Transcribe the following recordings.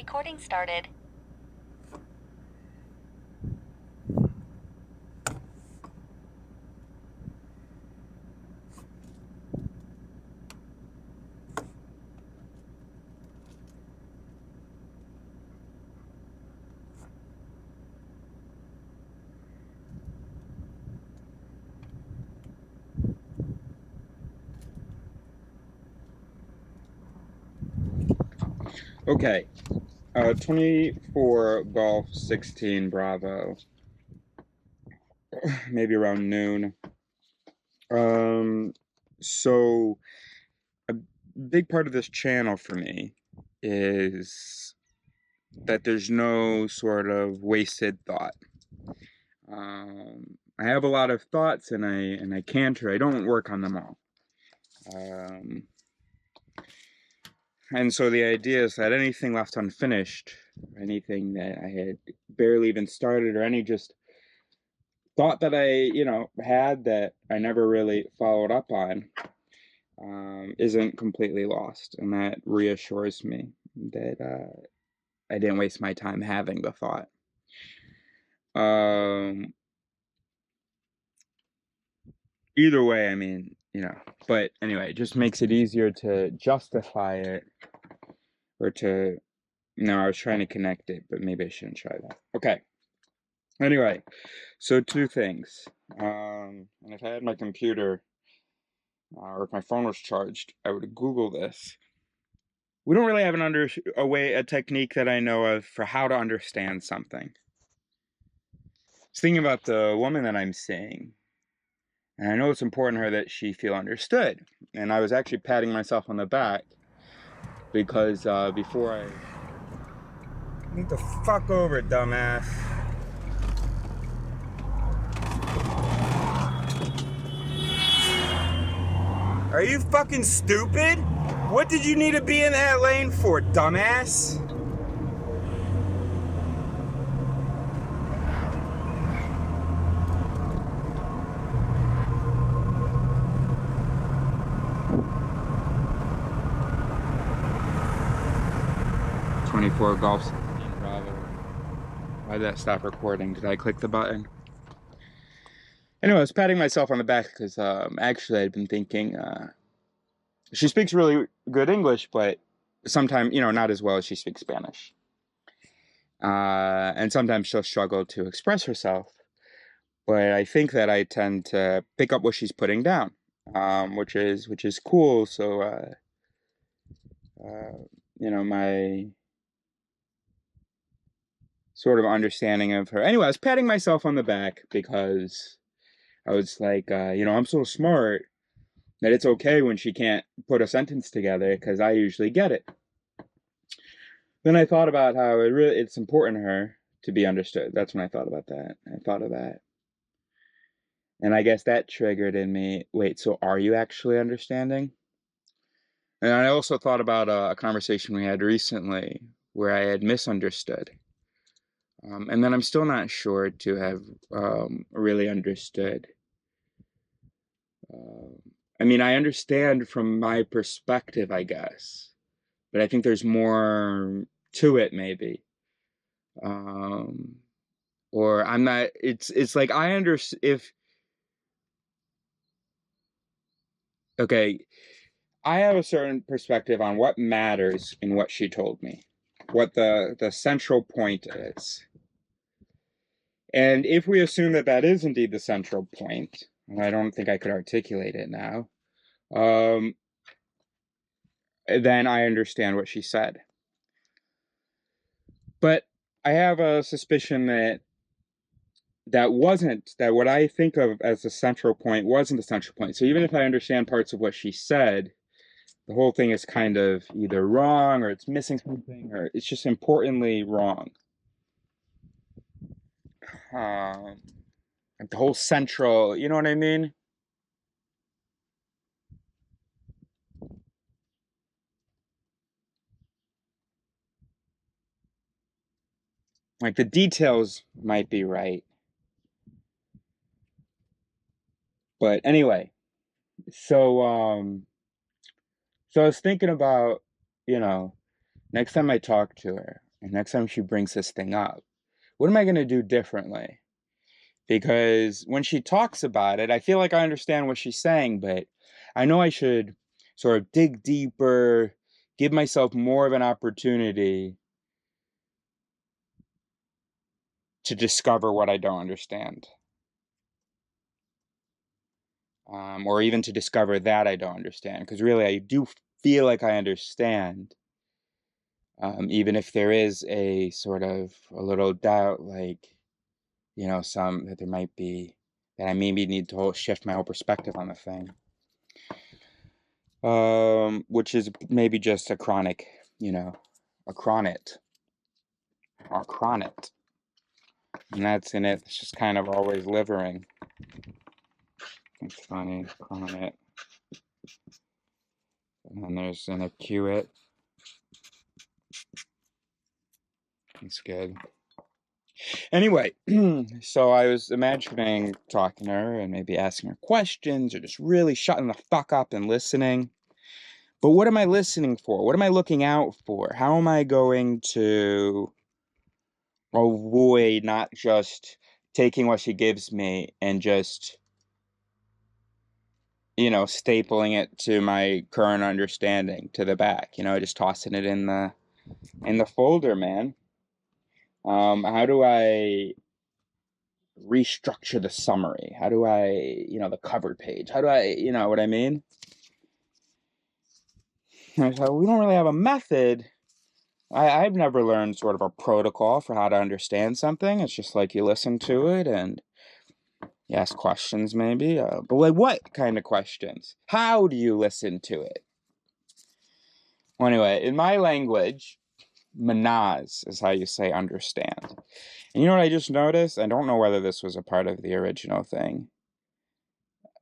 Recording started. Okay, 24 Golf 16 Bravo, maybe around noon. So a big part of this channel for me is that there's no sort of wasted thought. I have a lot of thoughts and I canter. I don't work on them all. And so the idea is that anything left unfinished, anything that I had barely even started, or any just thought that I, had that I never really followed up on, isn't completely lost. And that reassures me that I didn't waste my time having the thought. Either way, I mean, but anyway, it just makes it easier to justify it, or to, I was trying to connect it, but maybe I shouldn't try that. Okay. Anyway, so two things. And if I had my computer, or if my phone was charged, I would Google this. We don't really have a technique that I know of for how to understand something. I was thinking about the woman that I'm seeing, and I know it's important to her that she feel understood. And I was actually patting myself on the back because before I... Get the fuck over it, dumbass. Are you fucking stupid? What did you need to be in that lane for, dumbass? .24 Golf 16 Bravo. Why did that stop recording? Did I click the button? Anyway, I was patting myself on the back because actually I'd been thinking she speaks really good English, but sometimes, not as well as she speaks Spanish. And sometimes she'll struggle to express herself. But I think that I tend to pick up what she's putting down, which is cool. So, my sort of understanding of her. Anyway, I was patting myself on the back because I was like, I'm so smart that it's okay when she can't put a sentence together because I usually get it. Then I thought about how it's important to her to be understood. That's when I thought about that. I thought of that. And I guess that triggered in me, wait, so are you actually understanding? And I also thought about a conversation we had recently where I had misunderstood. And then I'm still not sure to have really understood. I mean, I understand from my perspective, I guess. But I think there's more to it, maybe. Or I'm not, it's like I understand okay, I have a certain perspective on what matters in what she told me, what the central point is. And if we assume that that is indeed the central point, and I don't think I could articulate it now, then I understand what she said. But I have a suspicion that what I think of as the central point wasn't the central point. So even if I understand parts of what she said, the whole thing is kind of either wrong, or it's missing something, or it's just importantly wrong. Like the whole central, you know what I mean? Like the details might be right. But anyway, so I was thinking about, next time I talk to her, and next time she brings this thing up, what am I going to do differently? Because when she talks about it, I feel like I understand what she's saying, but I know I should sort of dig deeper, give myself more of an opportunity to discover what I don't understand. Or even to discover that I don't understand. Because really, I do feel like I understand. Even if there is a sort of a little doubt, like, you know, that there might be, that I maybe need to shift my whole perspective on the thing. Which is maybe just a chronic, you know, a chronet. And that's in it. It's just kind of always livering. It's funny, chronet. And then there's an acute. It's good. Anyway, so I was imagining talking to her and maybe asking her questions or just really shutting the fuck up and listening. But what am I listening for? What am I looking out for? How am I going to avoid not just taking what she gives me and just, you know, stapling it to my current understanding to the back, you know, just tossing it in the folder, man. How do I restructure the summary? How do I, you know, the cover page? How do I, you know what I mean? So we don't really have a method. I've never learned sort of a protocol for how to understand something. It's just like you listen to it and you ask questions, maybe. But like, what kind of questions? How do you listen to it? Well, anyway, in my language, manaz is how you say understand. And you know what I just noticed? I don't know whether this was a part of the original thing.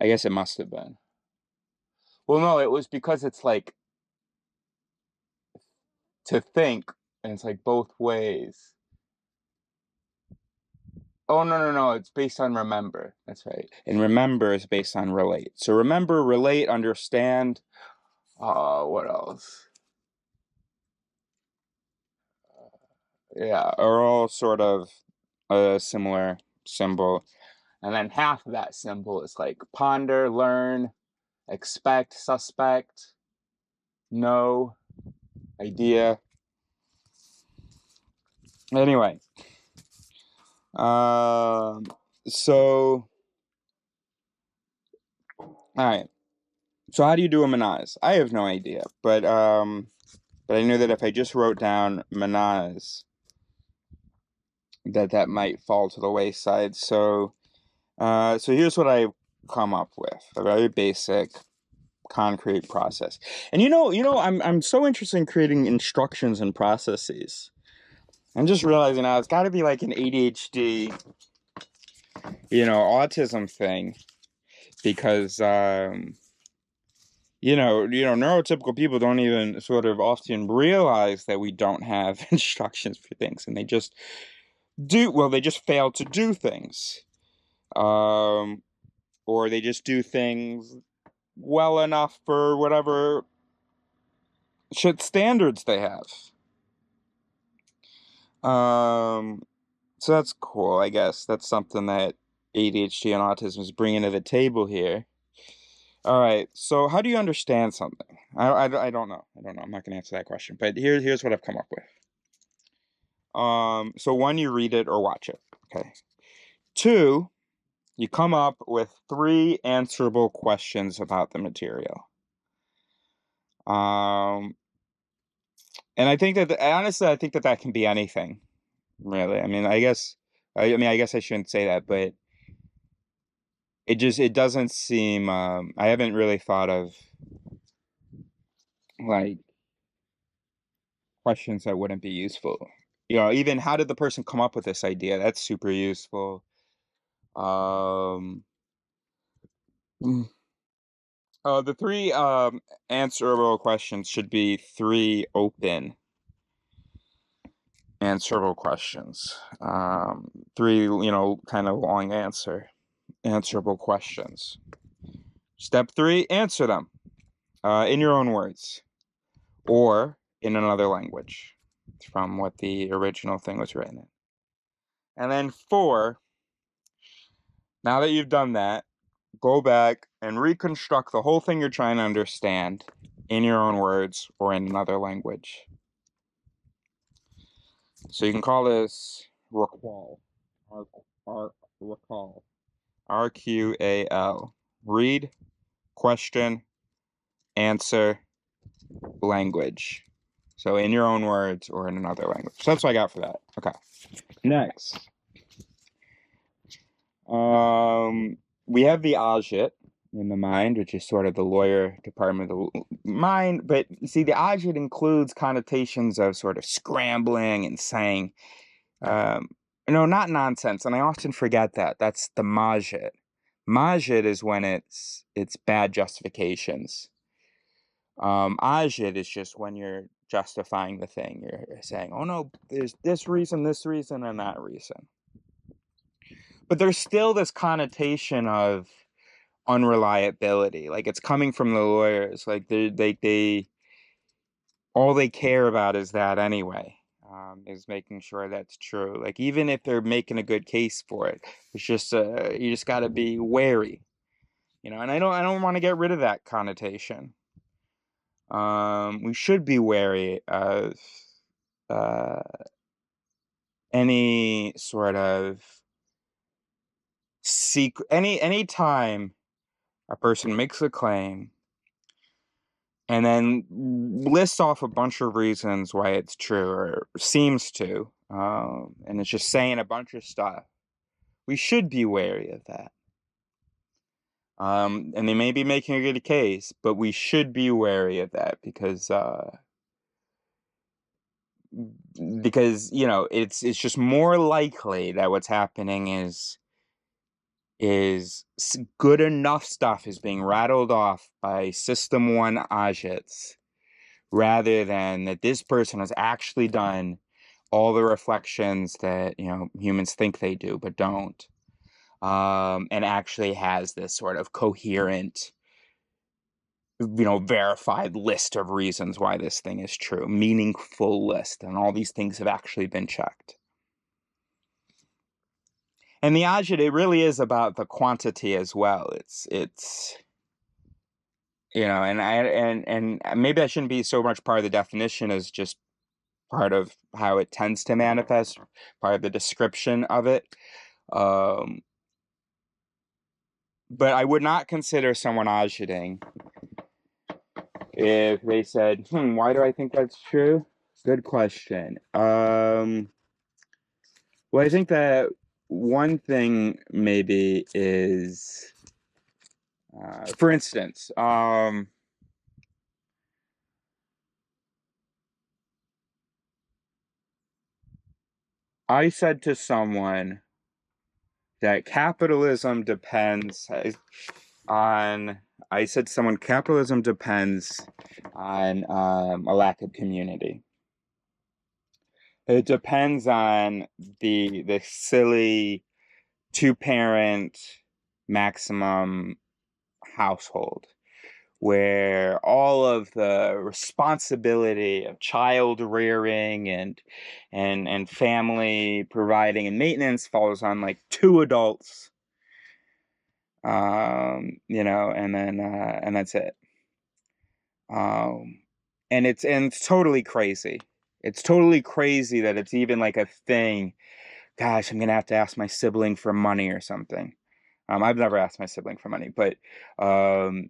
I guess it must have been. Well, no, it was because it's like to think, and it's like both ways. Oh, no, it's based on remember. That's right. And remember is based on relate. So remember, relate, understand. What else? Yeah, are all sort of a similar symbol. And then half of that symbol is like ponder, learn, expect, suspect, know, idea. Anyway, so, all right. So how do you do a manaz? I have no idea, but I knew that if I just wrote down manaz, that might fall to the wayside. So, so here's what I've come up with: a very basic, concrete process. And I'm so interested in creating instructions and processes. I'm just realizing now it's got to be like an ADHD, you know, autism thing, because neurotypical people don't even sort of often realize that we don't have instructions for things, and they just they just fail to do things. Or they just do things well enough for whatever shit standards they have. So that's cool, I guess. That's something that ADHD and autism is bringing to the table here. All right, so how do you understand something? I don't know. I'm not going to answer that question, but here's what I've come up with. So one, you read it or watch it. Okay. Two, you come up with 3 answerable questions about the material. And I think that, honestly, I think that can be anything, really. I mean, I guess I shouldn't say that, but it doesn't seem, I haven't really thought of, like, questions that wouldn't be useful. You know, even how did the person come up with this idea? That's super useful. Um, the 3 answerable questions should be 3 open answerable questions. 3, kind of long answerable questions. Step 3, answer them in your own words or in another language. from what the original thing was written in. And then 4, now that you've done that, go back and reconstruct the whole thing you're trying to understand in your own words or in another language. So you can call this recall. Recall. RQAL. Read, question, answer, language. So in your own words or in another language. So that's what I got for that. Okay. Next. We have the agit in the mind, which is sort of the lawyer department of the mind. But see, the agit includes connotations of sort of scrambling and saying, no, not nonsense. And I often forget that. That's the majit. Majit is when it's bad justifications. Agit is just when you're justifying the thing. You're saying, oh no, there's this reason, and that reason. But there's still this connotation of unreliability. Like, it's coming from the lawyers. Like, they all they care about is that anyway. Is making sure that's true. Like, even if they're making a good case for it, it's just you just got to be wary, you know. And I don't want to get rid of that connotation. We should be wary of any sort of any time a person makes a claim and then lists off a bunch of reasons why it's true, or seems to, and it's just saying a bunch of stuff. We should be wary of that. And they may be making a good case, but we should be wary of that because you know, it's just more likely that what's happening is good enough stuff is being rattled off by System 1 agits, rather than that this person has actually done all the reflections that, you know, humans think they do but don't, and actually has this sort of coherent, you know, verified list of reasons why this thing is true, meaningful list, and all these things have actually been checked. And the agit, it really is about the quantity as well. It's you know, and maybe that shouldn't be so much part of the definition as just part of how it tends to manifest, part of the description of it. But I would not consider someone agiting if they said, why do I think that's true? Good question. Well, I think that one thing maybe is, for instance, I said to someone that capitalism depends on, capitalism depends on a lack of community. It depends on the silly 2-parent maximum household, where all of the responsibility of child rearing and family providing and maintenance falls on like 2 adults, you know, and then and that's it. And it's totally crazy. It's totally crazy that it's even like a thing. Gosh, I'm gonna have to ask my sibling for money or something. I've never asked my sibling for money, but you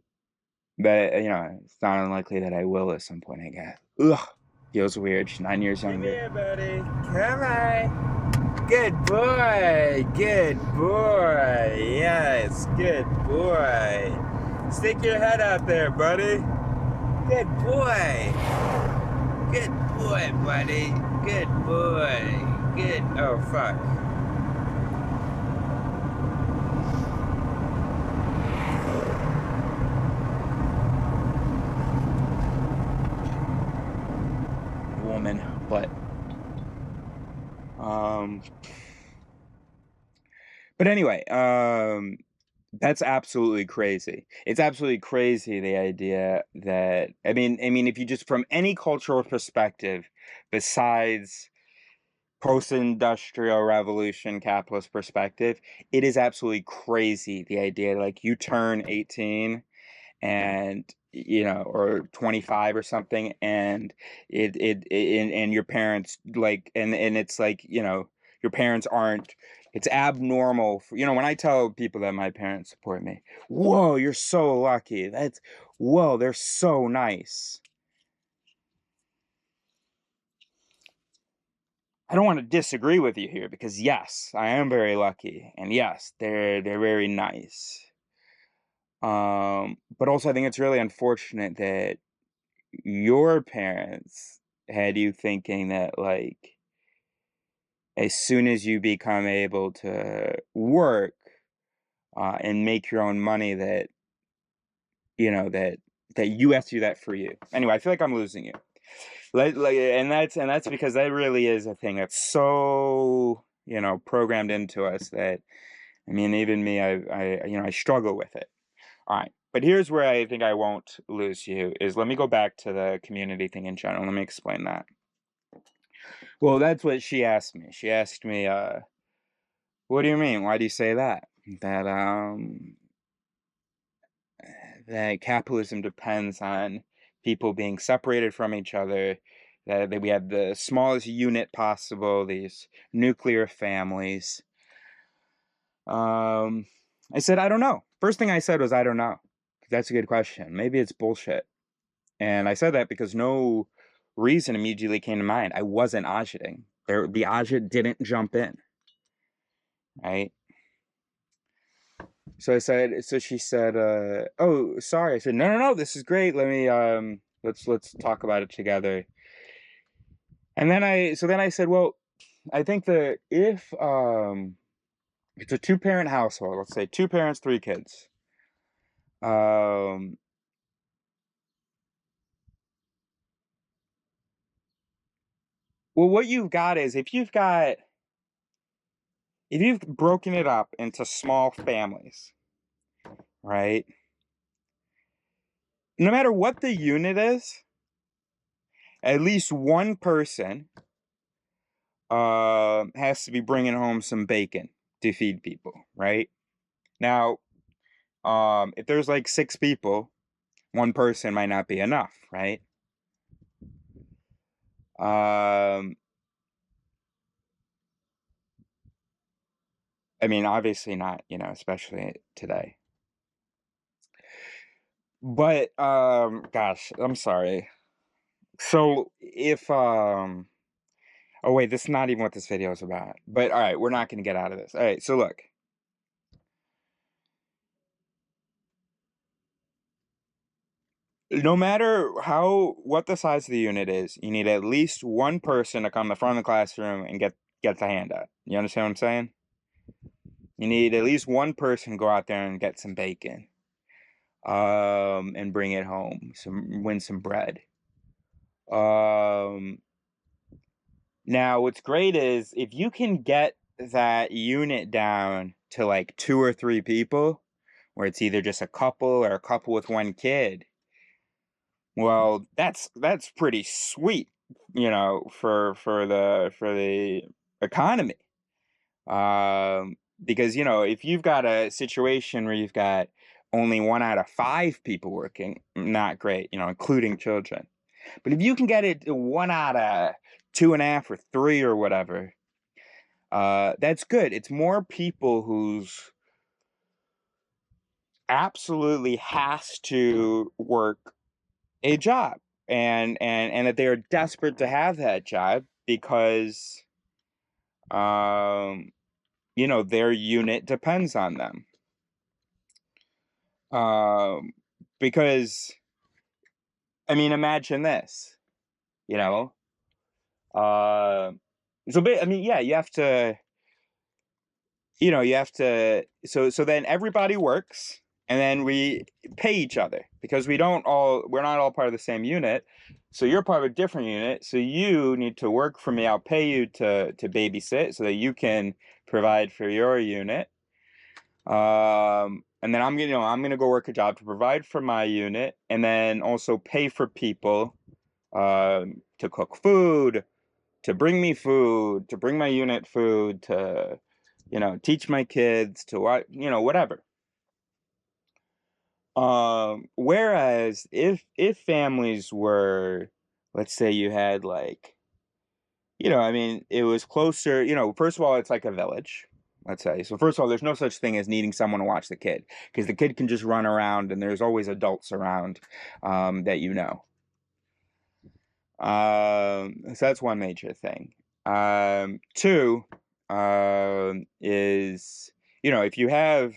know, it's not unlikely that I will at some point, I guess. Ugh, feels weird. She's 9 years younger. Come here, buddy. Come on. Good boy. Good boy. Yes, good boy. Stick your head out there, buddy. Good boy. Good boy, buddy. Good boy. Good. Oh, fuck. Woman, but anyway, that's absolutely crazy. It's absolutely crazy, the idea that, I mean, if you just, from any cultural perspective, besides post-industrial revolution capitalist perspective, it is absolutely crazy, the idea like you turn 18 and or 25 or something, and and your parents like and it's like your parents aren't, it's abnormal for, when I tell people that my parents support me, whoa, you're so lucky, whoa, they're so nice. I don't want to disagree with you here, because yes, I am very lucky, and yes, they're very nice. But also I think it's really unfortunate that your parents had you thinking that, like, as soon as you become able to work and make your own money, that that you have to do that for you. Anyway, I feel like I'm losing you. And that's because that really is a thing that's so programmed into us that, I mean, even me, I struggle with it. All right, but here's where I think I won't lose you, is let me go back to the community thing in general. Let me explain that. Well, that's what she asked me. She asked me, what do you mean? Why do you say that? That that capitalism depends on people being separated from each other, that we have the smallest unit possible, these nuclear families. I said, I don't know. First thing I said was, I don't know. That's a good question. Maybe it's bullshit. And I said that because no reason immediately came to mind. I wasn't auditing. The audit didn't jump in, right? So she said, oh, sorry. I said, no, this is great. Let me, let's talk about it together. And then I said, well, I think that if, it's a 2-parent household, let's say 2 parents, 3 kids. Well, what you've got is, if you've broken it up into small families, right? No matter what the unit is, at least one person has to be bringing home some bacon to feed people, right? Now, if there's like 6 people, one person might not be enough, right? I mean, obviously not, especially today. But gosh, I'm sorry. So if oh wait, this is not even what this video is about. But all right, we're not going to get out of this. All right, so look. No matter what the size of the unit is, you need at least one person to come to the front of the classroom and get the handout. You understand what I'm saying? You need at least one person to go out there and get some bacon, and bring it home, win some bread. Now what's great is if you can get that unit down to like 2 or 3 people, where it's either just a couple or a couple with one kid. Well, that's pretty sweet, for the economy. Because if you've got a situation where you've got only 1 out of 5 people working, not great, including children. But if you can get it to 1 out of 2.5 or 3 or whatever, that's good. It's more people who's absolutely has to work a job, and that they are desperate to have that job because their unit depends on them. Because I mean, imagine this, you know I mean, yeah, you have to, so then everybody works, and then we pay each other, because we're not all part of the same unit. So you're part of a different unit, so you need to work for me. I'll pay you to babysit so that you can provide for your unit. And then I'm gonna go work a job to provide for my unit, and then also pay for people to cook food, to bring me food, to bring my unit food, to, you know, teach my kids, to what, you know, whatever. Whereas if families were, let's say you had like, you know, I mean, it was closer, you know, first of all, it's like a village, let's say. So first of all, there's no such thing as needing someone to watch the kid, because the kid can just run around and there's always adults around that you know. So that's one major thing. Two is, you know, if you have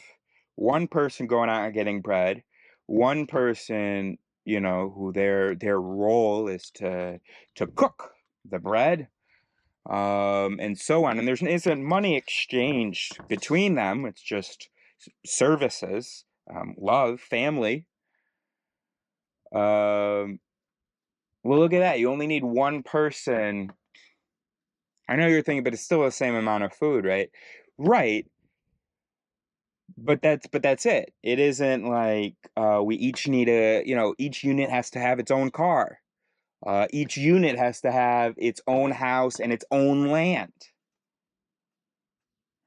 one person going out and getting bread, one person, you know, who their role is to cook the bread, and so on, and there isn't money exchanged between them. It's just services, love, family. Well, look at that. You only need one person. I know you're thinking, but it's still the same amount of food, right? Right. But that's it. It isn't like we each need a, you know, each unit has to have its own car. Each unit has to have its own house and its own land.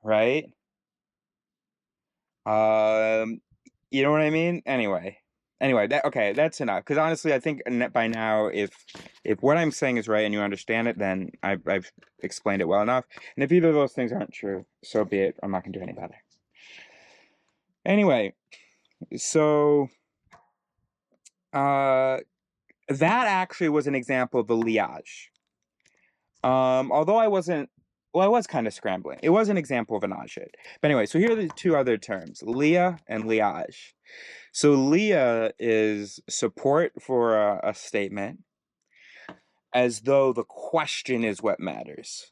Right? You know what I mean? Anyway, okay, that's enough. Because honestly, I think by now, if what I'm saying is right and you understand it, then I've explained it well enough. And if either of those things aren't true, so be it. I'm not gonna do any better. Anyway, so that actually was an example of the liage. Although I wasn't. Well, I was kind of scrambling. It was an example of an agit. But anyway, so here are the two other terms, lia and liage. So lia is support for a statement as though the question is what matters.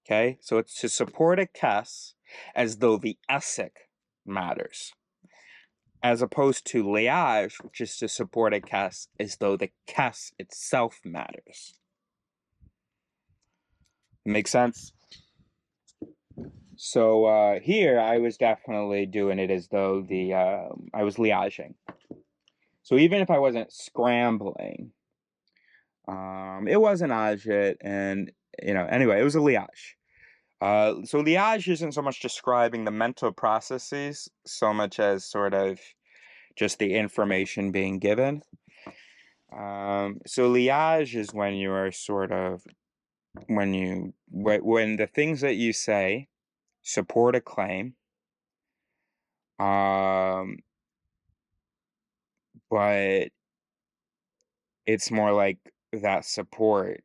Okay? So it's to support a kes as though the esic matters. As opposed to liage, which is to support a kes as though the kes itself matters. Make sense? So here I was definitely doing it as though I was liaging. So even if I wasn't scrambling, it was an agit, and you know, anyway, it was a liage. So liage isn't so much describing the mental processes so much as sort of just the information being given. So liage is when you are sort of when the things that you say support a claim, but it's more like that support.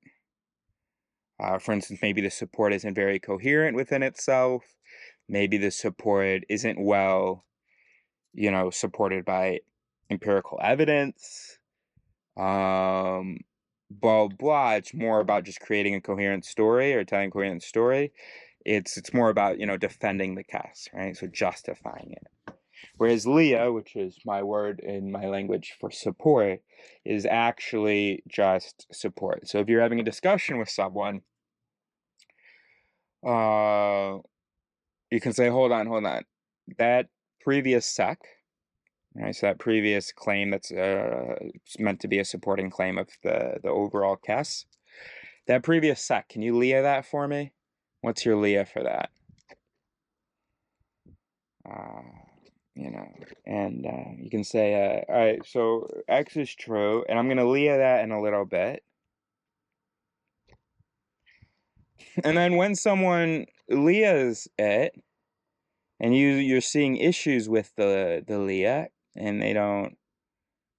For instance, maybe the support isn't very coherent within itself. Maybe the support isn't well, you know, supported by empirical evidence. Blah, blah. It's more about just creating a coherent story or telling a coherent story. It's more about, you know, defending the case, right? So justifying it. Whereas lia, which is my word in my language for support, is actually just support. So if you're having a discussion with someone, you can say, hold on. That previous sec, right? So that previous claim that's meant to be a supporting claim of the overall kes. That previous sec, can you lia that for me? What's your lia for that? You know, and you can say, all right, so X is true, and I'm going to lia that in a little bit. And then when someone lias it, and you're seeing issues with the lia, and they don't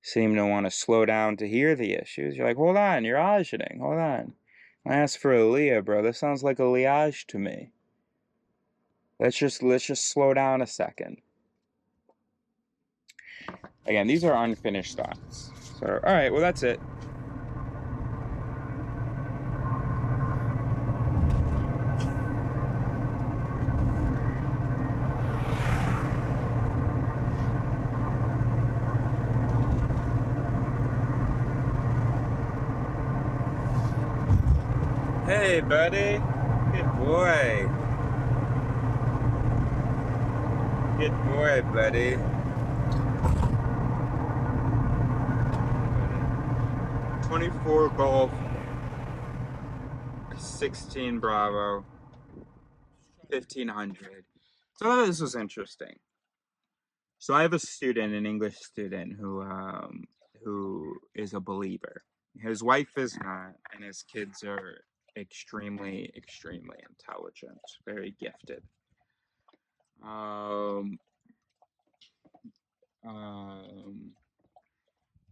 seem to want to slow down to hear the issues, you're like, hold on, you're agiting, hold on. I asked for a lia, bro. This sounds like a liage to me. Let's just slow down a second. Again, these are unfinished thoughts. So, all right, well, that's it. Hey, buddy. Good boy. Good boy, buddy. 24 golf 16 Bravo, 1500. So I thought this was interesting. So I have a student, an English student, who is a believer. His wife is not, and his kids are extremely, extremely intelligent, very gifted.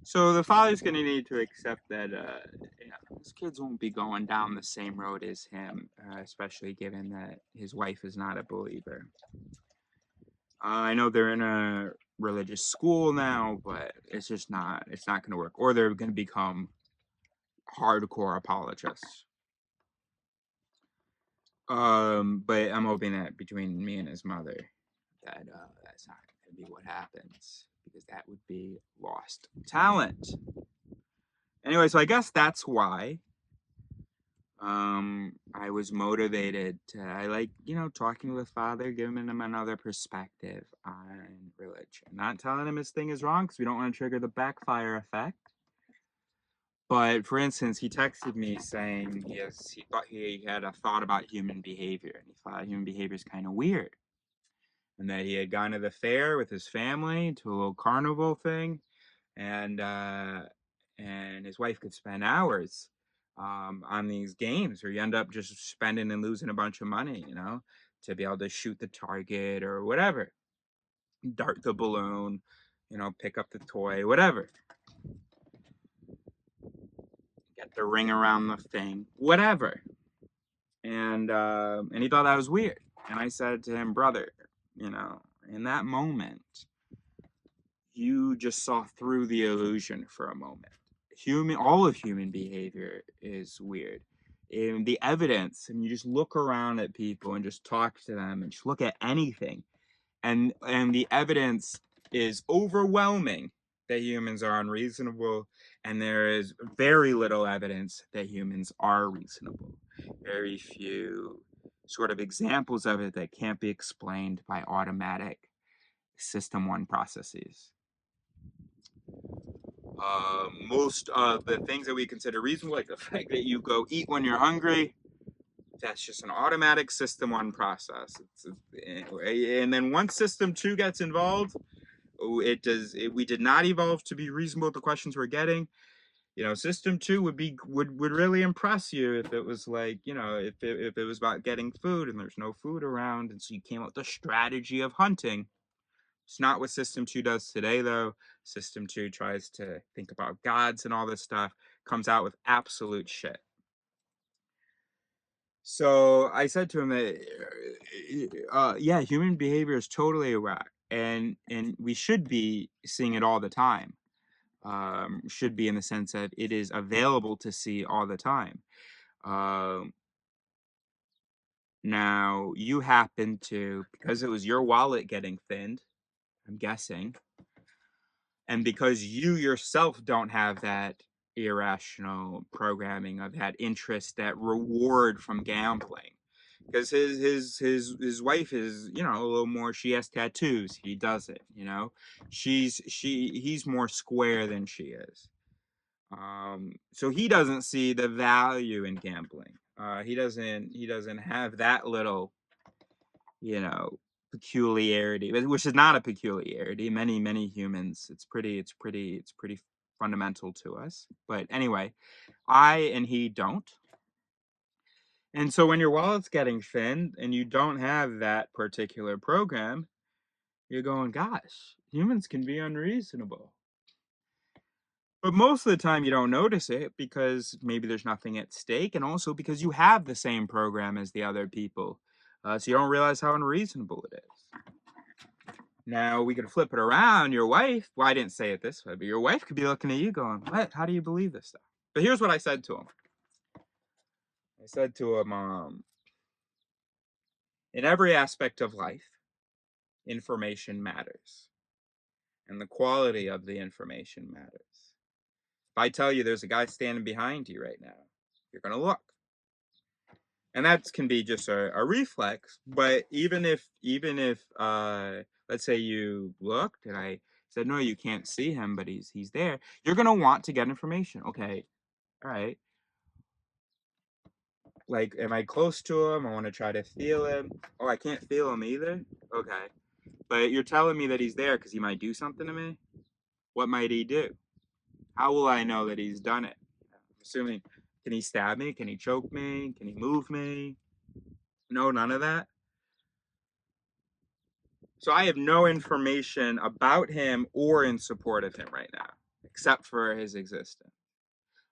So the father's going to need to accept that his kids won't be going down the same road as him, especially given that his wife is not a believer. I know they're in a religious school now, but it's not going to work. Or they're going to become hardcore apologists. But I'm hoping that between me and his mother, that that's not going to be what happens, because that would be lost talent. Anyway, so I guess that's why I was motivated to, I like, talking with Father, giving him another perspective on religion. Not telling him his thing is wrong, because we don't want to trigger the backfire effect. But for instance, he texted me saying he thought he had a thought about human behavior, and he thought human behavior is kind of weird, and that he had gone to the fair with his family to a little carnival thing, and his wife could spend hours on these games, or you end up just spending and losing a bunch of money, to be able to shoot the target or whatever, dart the balloon, pick up the toy, whatever. Get the ring around the thing, whatever. And he thought that was weird. And I said to him, brother, in that moment, you just saw through the illusion for a moment. All of human behavior is weird. And the evidence, and you just look around at people and just talk to them and just look at anything, and the evidence is overwhelming that humans are unreasonable, and there is very little evidence that humans are reasonable. Very few sort of examples of it that can't be explained by automatic System 1 processes. Most of the things that we consider reasonable, like the fact that you go eat when you're hungry, that's just an automatic System 1 process. And then once System 2 gets involved, we did not evolve to be reasonable with the questions we're getting. System 2 would really impress you if it was like, if it was about getting food and there's no food around, and so you came up with a strategy of hunting. It's not what System 2 does today, though. System 2 tries to think about gods and all this stuff, comes out with absolute shit. So I said to him that, yeah, human behavior is totally whack, and we should be seeing it all the time. Should be in the sense that it is available to see all the time. Now, you happen to, because it was your wallet getting thinned, I'm guessing, and because you yourself don't have that irrational programming of that interest, that reward from gambling, because his wife is, a little more, she has tattoos, he doesn't, he's more square than she is. So he doesn't see the value in gambling. He doesn't have that little, peculiarity, which is not a peculiarity. Many humans, it's pretty fundamental to us. But anyway, I and he don't. And so when your wallet's getting thinned and you don't have that particular program, you're going, gosh, humans can be unreasonable. But most of the time you don't notice it because maybe there's nothing at stake, and also because you have the same program as the other people. So you don't realize how unreasonable it is. Now, we could flip it around. Your wife, well, I didn't say it this way, but your wife could be looking at you going, what? How do you believe this stuff? But here's what I said to him. I said to him, in every aspect of life, information matters. And the quality of the information matters. If I tell you there's a guy standing behind you right now, you're going to look. And that can be just a reflex, but even if let's say you looked and I said, no, you can't see him, but he's there, you're going to want to get information. Okay, all right. Like, am I close to him? I want to try to feel him. Oh, I can't feel him either? Okay. But you're telling me that he's there because he might do something to me? What might he do? How will I know that he's done it? I'm assuming, can he stab me? Can he choke me? Can he move me? No, none of that. So I have no information about him or in support of him right now, except for his existence.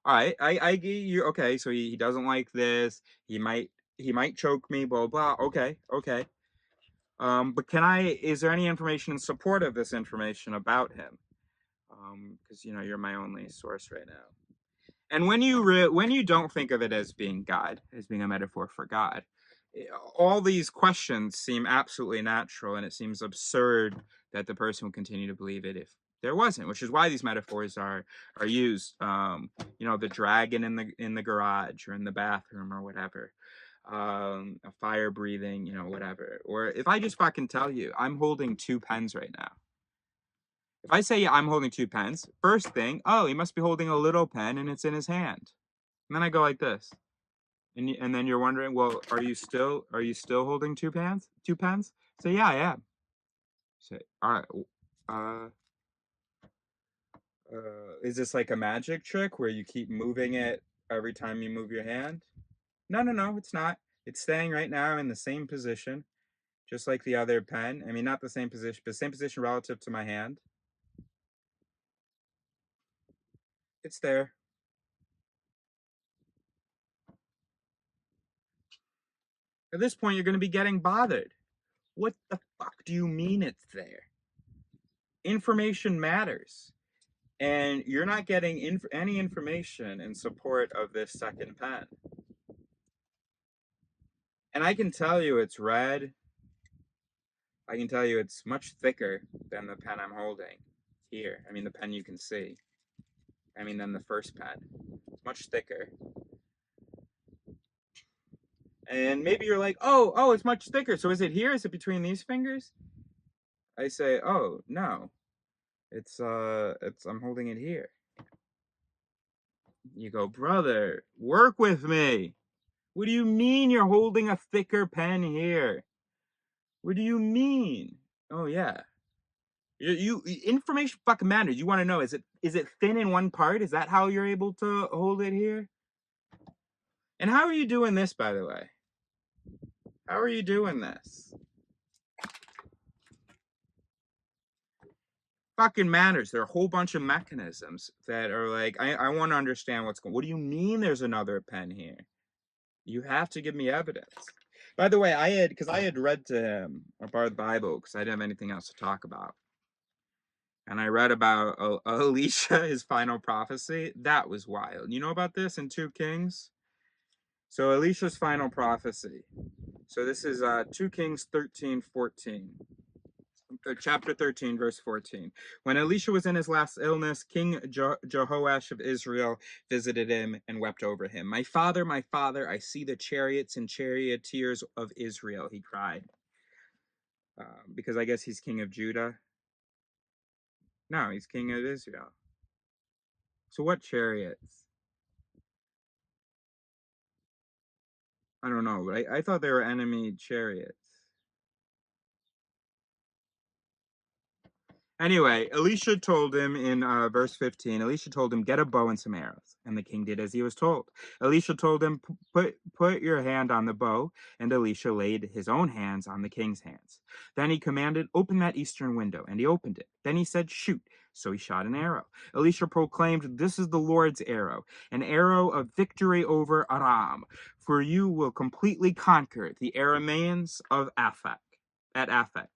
All right, I get you. Okay, so he doesn't like this. He might choke me. Blah blah. Okay, okay. But is there any information in support of this information about him? Because you're my only source right now. And when you don't think of it as being God, as being a metaphor for God, all these questions seem absolutely natural, and it seems absurd that the person would continue to believe it if there wasn't. Which is why these metaphors are used. The dragon in the garage or in the bathroom or whatever. A fire breathing, whatever. Or if I just fucking tell you, I'm holding 2 pens right now. If I say I'm holding 2 pens, first thing, oh, he must be holding a little pen and it's in his hand. And then I go like this. And then you're wondering, well, are you still holding 2 pens? 2 pens? So yeah, I am. Say, all right. Is this like a magic trick where you keep moving it every time you move your hand? No, it's not. It's staying right now in the same position, just like the other pen. I mean, not the same position, but same position relative to my hand. It's there. At this point, you're going to be getting bothered. What the fuck do you mean it's there? Information matters. And you're not getting any information in support of this second pen. And I can tell you it's red. I can tell you it's much thicker than the pen I'm holding here. I mean, the pen you can see. I mean, than the first pen. It's much thicker. And maybe you're like, oh, it's much thicker. So is it here? Is it between these fingers? I say, oh, no. I'm holding it here. You go, brother, work with me. What do you mean you're holding a thicker pen here? What do you mean? Oh yeah. Information fucking matters. You want to know, is it thin in one part? Is that how you're able to hold it here? And how are you doing this, by the way? How are you doing this? Fucking matters. There are a whole bunch of mechanisms that are like, I want to understand what's going on. What do you mean there's another pen here? You have to give me evidence. By the way, I had read to him a part of the Bible because I didn't have anything else to talk about. And I read about Elisha, his final prophecy. That was wild. You know about this in 2 Kings? So Elisha's final prophecy. So this is 2 Kings 13:14. Chapter 13, verse 14. When Elisha was in his last illness, King Jehoash of Israel visited him and wept over him. My father, I see the chariots and charioteers of Israel, he cried. Because I guess he's king of Judah. No, he's king of Israel. So what chariots? I don't know, but I thought they were enemy chariots. Anyway, Elisha told him in verse 15, Elisha told him, get a bow and some arrows. And the king did as he was told. Elisha told him, put your hand on the bow. And Elisha laid his own hands on the king's hands. Then he commanded, open that eastern window. And he opened it. Then he said, shoot. So he shot an arrow. Elisha proclaimed, this is the Lord's arrow, an arrow of victory over Aram. For you will completely conquer the Arameans of Aphek, at Aphek.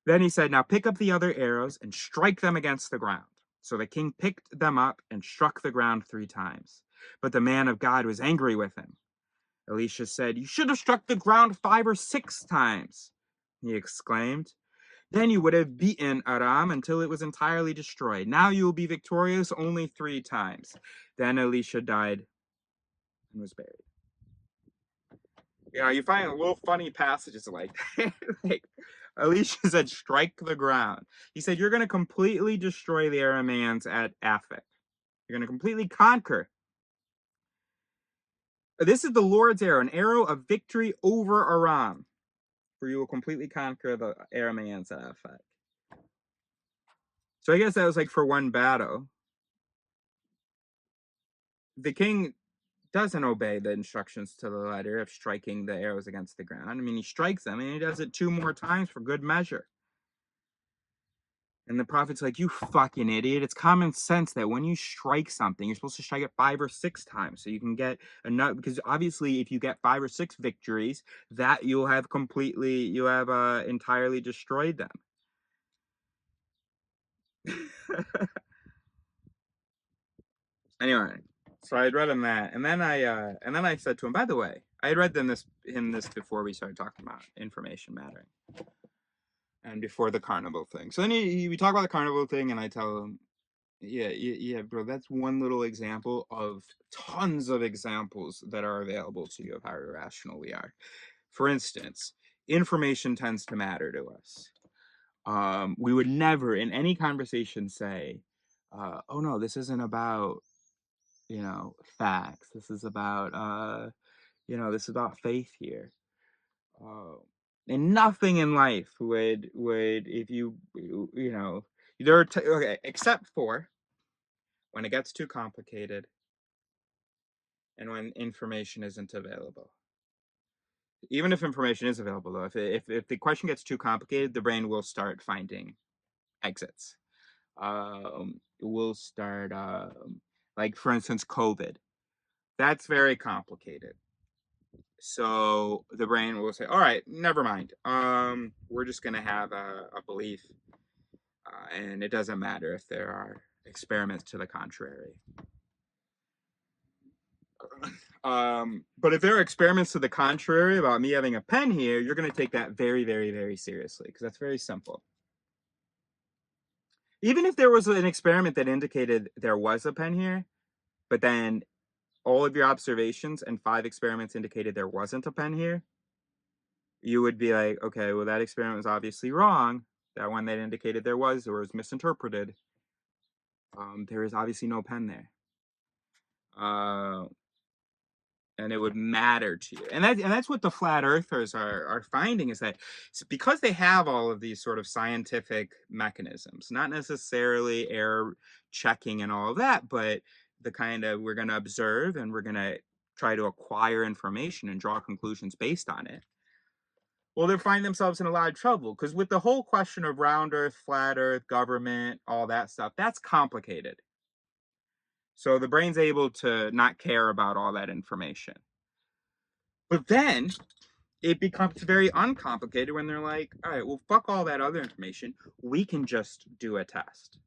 Then he said, now pick up the other arrows and strike them against the ground. So the king picked them up and struck the ground 3 times. But the man of God was angry with him. Elisha said, you should have struck the ground 5 or 6 times. He exclaimed, then you would have beaten Aram until it was entirely destroyed. Now you will be victorious only 3 times. Then Elisha died and was buried. You find little funny passages like that. Like, Elisha said, strike the ground. He said, you're going to completely destroy the Arameans at Aphek. You're going to completely conquer. This is the Lord's arrow, an arrow of victory over Aram. For you will completely conquer the Arameans at Afek. So I guess that was like for one battle. The king doesn't obey the instructions to the letter of striking the arrows against the ground. I mean, he strikes them, and he does it 2 more times for good measure. And the prophet's like, you fucking idiot. It's common sense that when you strike something, you're supposed to strike it 5 or 6 times. So you can get enough, because obviously if you get 5 or 6 victories, that you'll have entirely destroyed them. Anyway, so I had read him that, and then I said to him, by the way, I had read him this before we started talking about information mattering. And before the carnival thing. So then we talk about the carnival thing, and I tell him, yeah, bro, that's one little example of tons of examples that are available to you of how irrational we are. For instance, information tends to matter to us. We would never in any conversation say, oh no, this isn't about, facts. This is about, this is about faith here. And nothing in life would if there are okay, except for when it gets too complicated and when information isn't available. Even if information is available, though, if the question gets too complicated, the brain will start finding exits. We'll start like, for instance, COVID. That's very complicated. So the brain will say, all right, never mind. We're just going to have a belief. And it doesn't matter if there are experiments to the contrary. But if there are experiments to the contrary about me having a pen here, you're going to take that very, very, very seriously, because that's very simple. Even if there was an experiment that indicated there was a pen here, but then all of your observations and 5 experiments indicated there wasn't a pen here, you would be like, okay, well, that experiment was obviously wrong. That one that indicated there was, or was misinterpreted. There is obviously no pen there. And it would matter to you. And that's what the flat earthers are finding, is that because they have all of these sort of scientific mechanisms, not necessarily error checking and all of that, but the kind of, we're going to observe and we're going to try to acquire information and draw conclusions based on it. Well, they find themselves in a lot of trouble, because with the whole question of round earth, flat earth, government, all that stuff, that's complicated. So the brain's able to not care about all that information. But then it becomes very uncomplicated when they're like, all right, well, fuck all that other information. We can just do a test.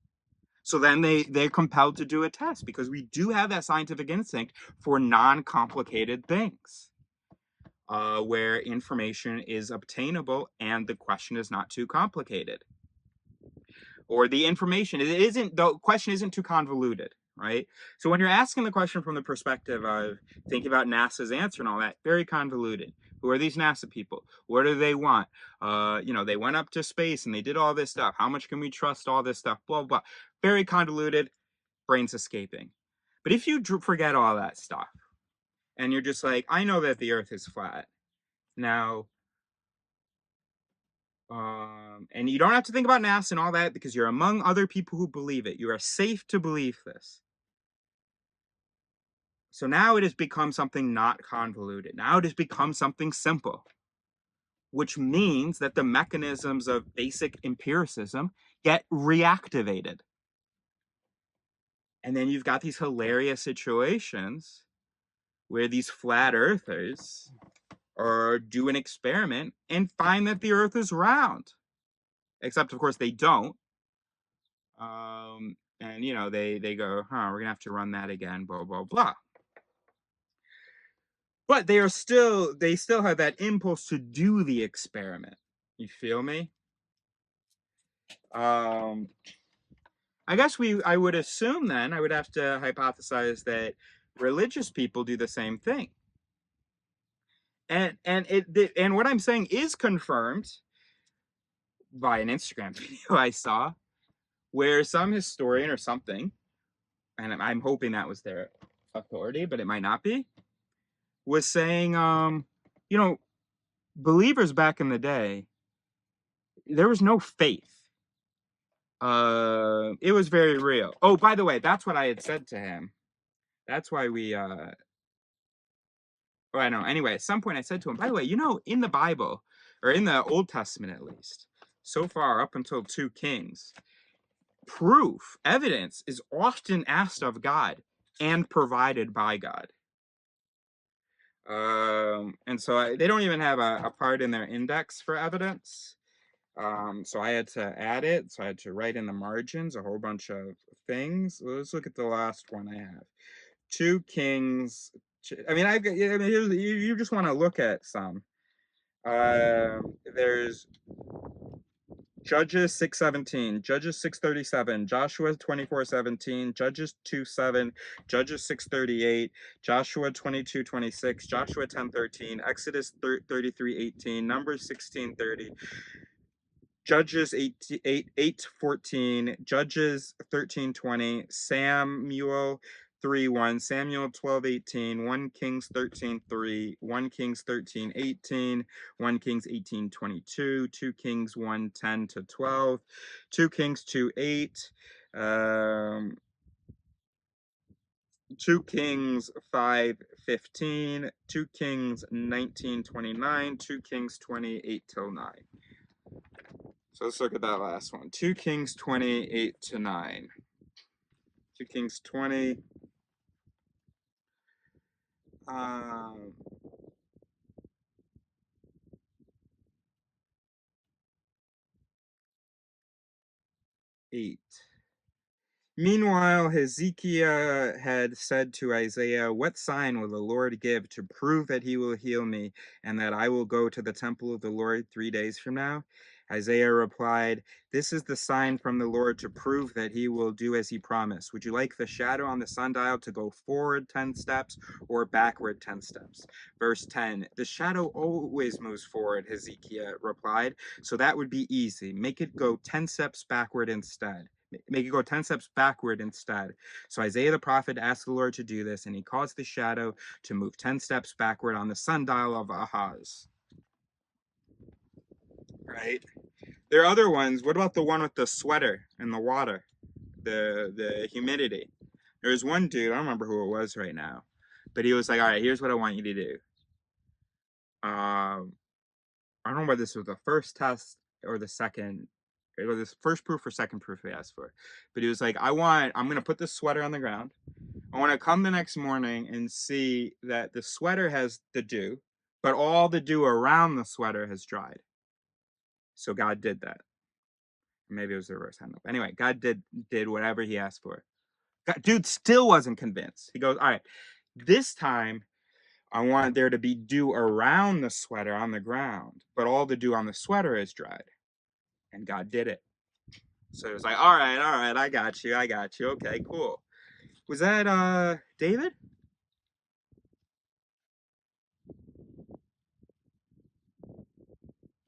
So then they're compelled to do a test, because we do have that scientific instinct for non-complicated things, where information is obtainable and the question is not too complicated. Or the question isn't too convoluted, right? So when you're asking the question from the perspective of thinking about NASA's answer and all that, very convoluted. Who are these NASA people? What do they want? They went up to space and they did all this stuff. How much can we trust all this stuff? Blah, blah. Very convoluted, brain's escaping. But if you forget all that stuff and you're just like, I know that the Earth is flat. Now, and you don't have to think about NASA and all that, because you're among other people who believe it. You are safe to believe this. So now it has become something not convoluted. Now it has become something simple, which means that the mechanisms of basic empiricism get reactivated. And then you've got these hilarious situations where these flat earthers do an experiment and find that the Earth is round. Except, of course, they don't. And, they go, we're going to have to run that again, blah, blah, blah. But they still have that impulse to do the experiment. You feel me? I guess I would assume then, I would have to hypothesize that religious people do the same thing. And what I'm saying is confirmed by an Instagram video I saw, where some historian or something, and I'm hoping that was their authority, but it might not be, was saying, you know, believers back in the day, there was no faith. It was very real. Oh, by the way, that's what I had said to him. That's why we, oh, I know. Anyway, at some point I said to him, by the way, you know, in the Bible, or in the Old Testament at least, so far up until 2 Kings, proof, evidence is often asked of God and provided by God. And so they don't even have a part in their index for evidence. So I had to add it. So I had to write in the margins a whole bunch of things. Let's look at the last one I have. 2 Kings. I mean, you just want to look at some. There's Judges 6:17, Judges 6:37, Joshua 24:17, Judges 2:7, Judges 6:38, Joshua 22:26, Joshua 10:13, Exodus 33:18, Numbers 16:30, Judges 8:14, Judges 13:20, Samuel 3:1, Samuel 12:18, 1 Kings 13:3, 1 Kings 13:18, 1 Kings 18:22, 2 Kings 1:10 to 12, 2 Kings 2:8, 2 Kings 5:15, 2 Kings 19:29, 2 Kings 28 till 9. So let's look at that last one. 2 Kings 28 to 9. 2 Kings 20. Um, 8. Meanwhile, Hezekiah had said to Isaiah, "What sign will the Lord give to prove that he will heal me and that I will go to the temple of the Lord 3 days from now?" Isaiah replied, "This is the sign from the Lord to prove that he will do as he promised. Would you like the shadow on the sundial to go forward 10 steps or backward 10 steps?" Verse 10, "The shadow always moves forward," Hezekiah replied, "so that would be easy. Make it go 10 steps backward instead. Make it go 10 steps backward instead." So Isaiah the prophet asked the Lord to do this, and he caused the shadow to move 10 steps backward on the sundial of Ahaz. Right? There are other ones. What about the one with the sweater and the water? The humidity. There's one dude, I don't remember who it was right now, but he was like, "All right, here's what I want you to do." I don't know whether this was the first test or the second. It was this first proof or second proof he asked for. But he was like, I'm going to put this sweater on the ground. I want to come the next morning and see that the sweater has the dew, but all the dew around the sweater has dried. So God did that. Maybe it was the reverse. I don't know. Anyway, God did whatever he asked for. Dude still wasn't convinced. He goes, "All right, this time I want there to be dew around the sweater on the ground, but all the dew on the sweater is dried." And God did it. So it was like, all right, I got you. Okay, cool. Was that David?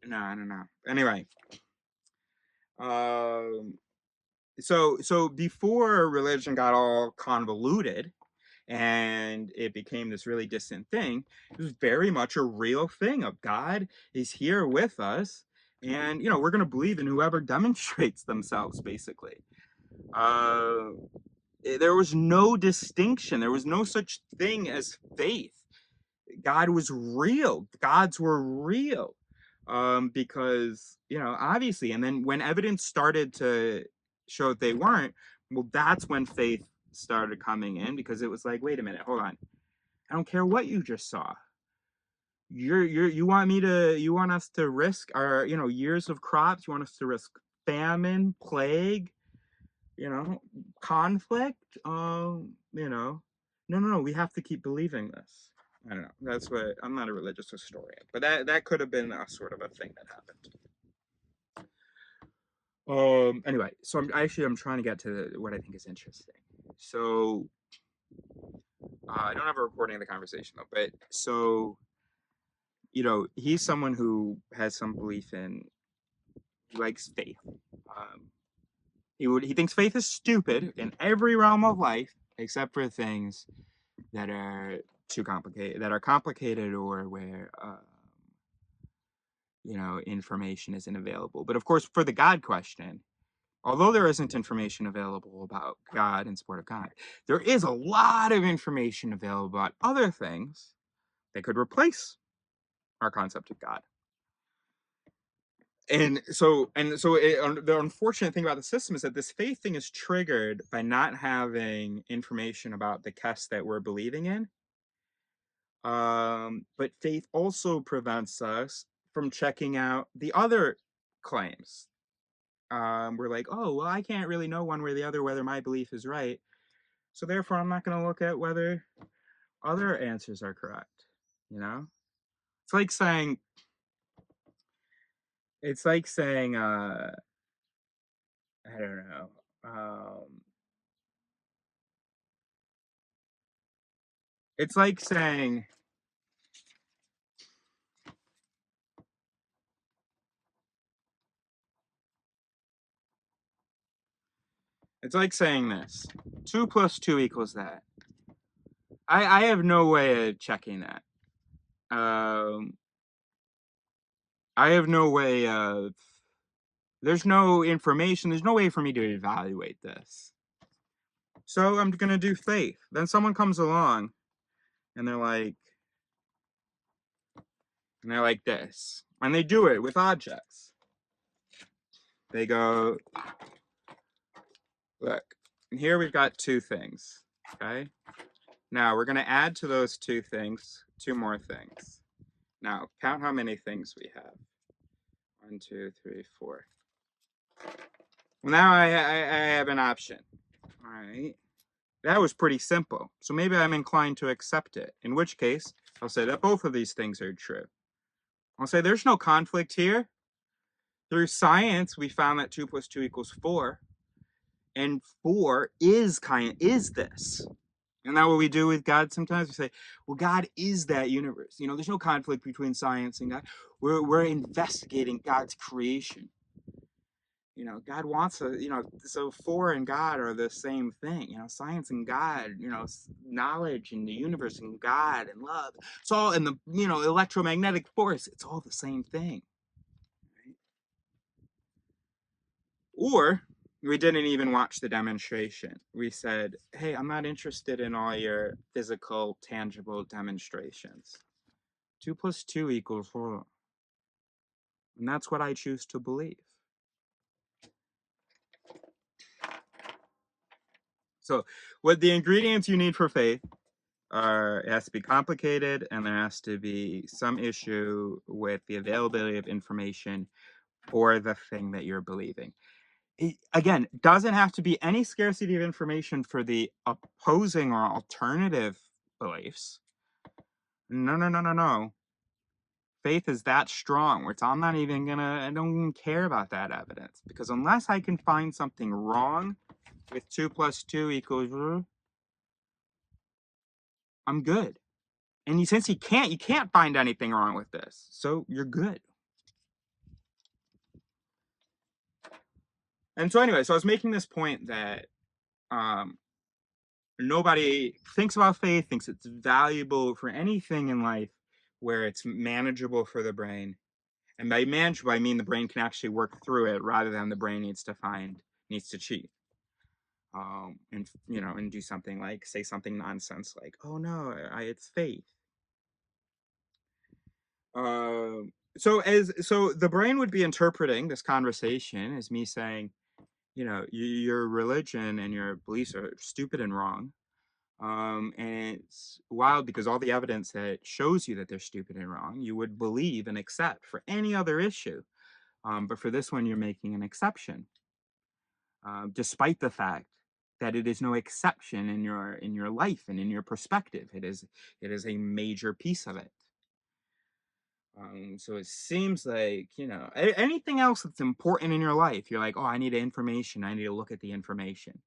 No, I don't know. Anyway, so before religion got all convoluted and it became this really distant thing, it was very much a real thing of God is here with us, and we're gonna believe in whoever demonstrates themselves, basically. There was no distinction. There was no such thing as faith. God was real. Gods were real. Because, obviously, and then when evidence started to show that they weren't, well, that's when faith started coming in, because it was like, wait a minute, hold on. I don't care what you just saw. You want us to risk our, years of crops? You want us to risk famine, plague, conflict? No, we have to keep believing this. I don't know. That's what I'm not a religious historian, but that could have been a sort of a thing that happened. Anyway, so I'm trying to get to what I think is interesting. So I don't have a recording of the conversation though, but so he's someone who has some belief in, he likes faith. He thinks faith is stupid in every realm of life except for things that are too complicated, that are complicated, or where you know, information isn't available. But of course, for the God question, although there isn't information available about God and support of God, there is a lot of information available about other things that could replace our concept of God. And so the unfortunate thing about the system is that this faith thing is triggered by not having information about the Kess that we're believing in. But faith also prevents us from checking out the other claims. We're like, oh, well, I can't really know one way or the other whether my belief is right. So therefore, I'm not going to look at whether other answers are correct. You know, it's like saying, I don't know. It's like saying, this: 2 plus 2 equals that. I have no way of checking that. I have no way of. There's no information. There's no way for me to evaluate this. So I'm gonna do faith. Then someone comes along, and they're like this, and they do it with objects. They go, look, and here we've got 2 things. Okay. Now we're gonna add to those 2 things 2 more things. Now count how many things we have. 1, 2, 3, 4. Well, now I have an option. All right. That was pretty simple. So maybe I'm inclined to accept it. In which case, I'll say that both of these things are true. I'll say there's no conflict here. Through science, we found that 2 plus 2 equals 4. And 4 is this. And that's what we do with God sometimes. We say, well, God is that universe. You know, there's no conflict between science and God. We're investigating God's creation. You know, God wants a, you know, so 4 and God are the same thing. You know, science and God, you know, knowledge and the universe and God and love. It's all in the, you know, electromagnetic force. It's all the same thing. Right? Or we didn't even watch the demonstration. We said, hey, I'm not interested in all your physical, tangible demonstrations. 2 plus 2 equals 4. And that's what I choose to believe. So, what the ingredients you need for faith are, it has to be complicated, and there has to be some issue with the availability of information for the thing that you're believing. It, again, doesn't have to be any scarcity of information for the opposing or alternative beliefs. No. Faith is that strong where I'm not even I don't even care about that evidence, because unless I can find something wrong with 2 plus 2 equals, I'm good. And since you can't find anything wrong with this, so you're good. And so anyway, so I was making this point that nobody thinks about faith, thinks it's valuable for anything in life where it's manageable for the brain. And by manageable, I mean the brain can actually work through it rather than the brain needs to cheat. And you know, and do something like say something nonsense like, oh no, it's faith. So the brain would be interpreting this conversation as me saying, you know, your religion and your beliefs are stupid and wrong. And it's wild because all the evidence that shows you that they're stupid and wrong, you would believe and accept for any other issue. But for this one, you're making an exception, despite the fact that it is no exception in your life and in your perspective. It is a major piece of it. So it seems like, you know, anything else that's important in your life, you're like, oh, I need information. I need to look at the information.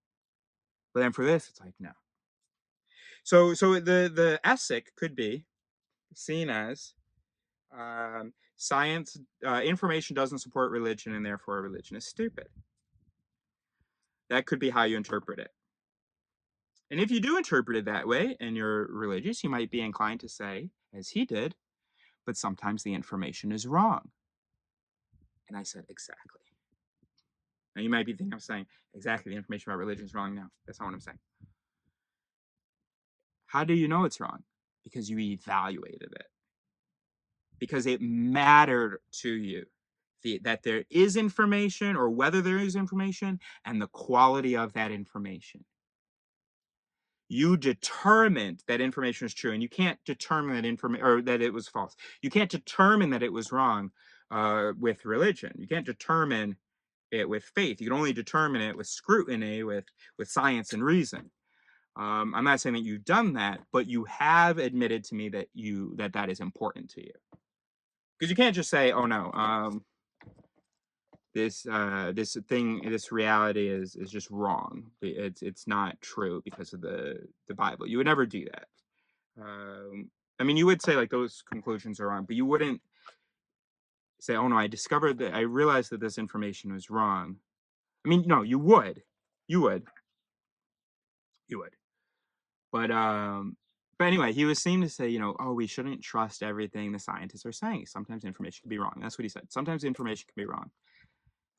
But then for this, it's like, no. So the ESSIC could be seen as science, information doesn't support religion, and therefore religion is stupid. That could be how you interpret it. And if you do interpret it that way and you're religious, you might be inclined to say, as he did, but sometimes the information is wrong. And I said, exactly. Now you might be thinking I'm saying, exactly, the information about religion is wrong now. That's not what I'm saying. How do you know it's wrong? Because you evaluated it. Because it mattered to you that there is information or whether there is information and the quality of that information. You determined that information is true, and you can't determine that information or that it was false. You can't determine that it was wrong with religion. You can't determine it with faith. You can only determine it with scrutiny, with science and reason. I'm not saying that you've done that, but you have admitted to me that that is important to you. Because you can't just say, "Oh no, this reality is just wrong. It's not true because of the Bible." You would never do that. I mean, you would say like those conclusions are wrong, but you wouldn't say, "Oh no, I realized that this information was wrong." I mean, no, you would. But anyway, he was seeming to say, "Oh, we shouldn't trust everything the scientists are saying. Sometimes information can be wrong." That's what he said. Sometimes information can be wrong.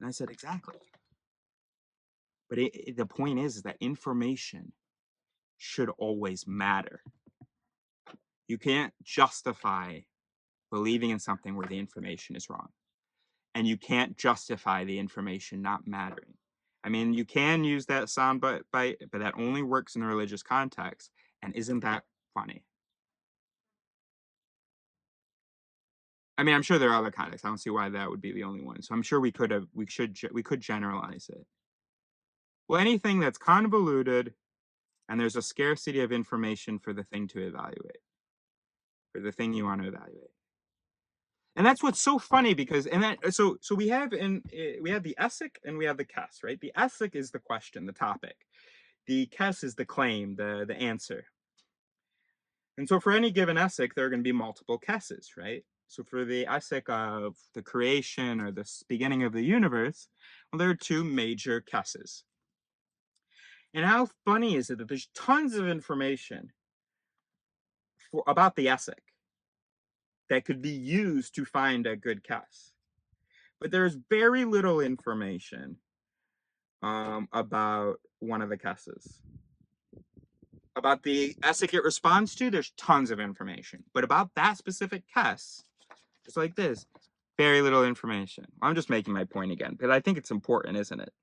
And I said, exactly. But the point is that information should always matter. You can't justify believing in something where the information is wrong. And you can't justify the information not mattering. I mean, you can use that sound bite, but that only works in a religious context. And isn't that funny? I mean, I'm sure there are other contexts. I don't see why that would be the only one. So I'm sure we could generalize it. Well, anything that's convoluted and there's a scarcity of information for the thing to evaluate, for the thing you want to evaluate. And that's what's so funny because, so we have the ESSIC and we have the KESS, right? The ESSIC is the question, the topic. The KESS is the claim, the answer. And so for any given ESSIC, there are going to be multiple KESSes, right? So for the ESSIC of the creation or the beginning of the universe, well, there are two major KESSes. And how funny is it that there's tons of information about the ESSIC that could be used to find a good KESS? But there's very little information about one of the KESSes. About the ESSIC it responds to, there's tons of information. But about that specific KESS, just like this, very little information. I'm just making my point again, because I think it's important, isn't it?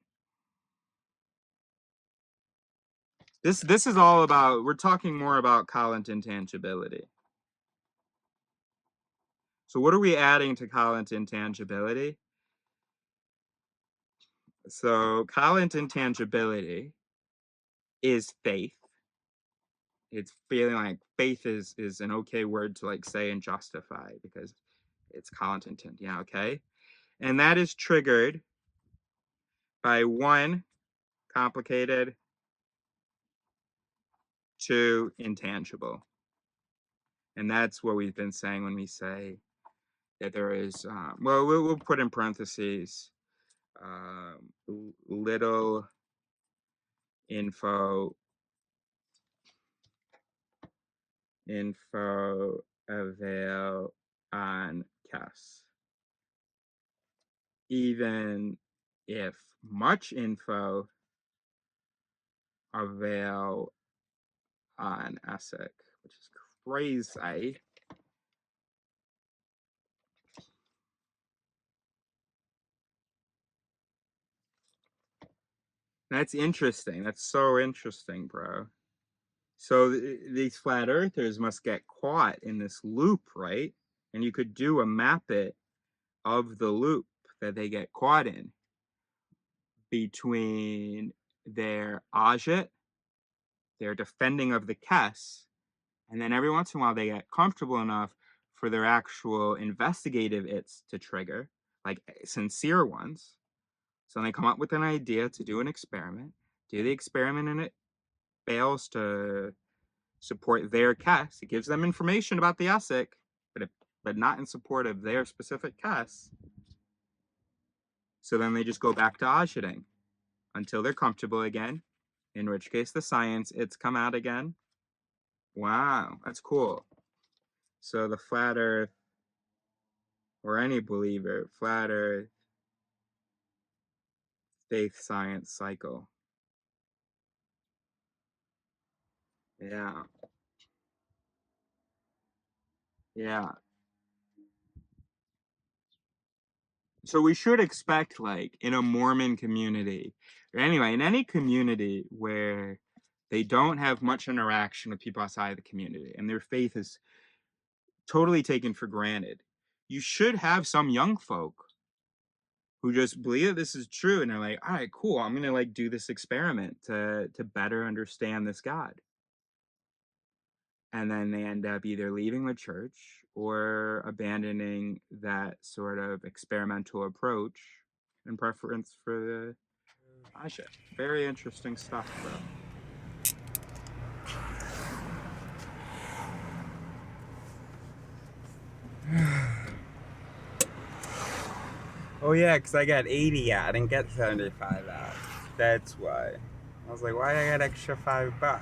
This is all about, we're talking more about Collins intangibility. So what are we adding to Collins intangibility? So Collins intangibility is faith. It's feeling like faith is an okay word to like say and justify because it's Collins intent. Yeah, okay. And that is triggered by 1, complicated, 2, intangible. And that's what we've been saying when we say that there is, well, we'll put in parentheses, little info avail on KESS. Even if much info avail on ESSIC, which is crazy. That's interesting. That's so interesting, bro. So these flat earthers must get caught in this loop, right? And you could do a map it of the loop that they get caught in between their agit, their defending of the KESS, and then every once in a while they get comfortable enough for their actual investigative its to trigger, like sincere ones. So they come up with an idea to do an experiment, do the experiment, and it fails to support their KESS. It gives them information about the ESSIC, but not in support of their specific KESS. So then they just go back to agiting until they're comfortable again. In which case, the science, it's come out again. Wow, that's cool. So the flat Earth, or any believer, flat Earth, faith, science cycle. Yeah. Yeah. So we should expect, like, in a Mormon community, or anyway, in any community where they don't have much interaction with people outside of the community and their faith is totally taken for granted, you should have some young folk who just believe that this is true and they're like, all right, cool, I'm gonna like do this experiment to better understand this God. And then they end up either leaving the church or abandoning that sort of experimental approach in preference for the Asha. Very interesting stuff, bro. Oh yeah, because I got 80 out. I didn't get 75 out. That's why. I was like, why I got extra $5?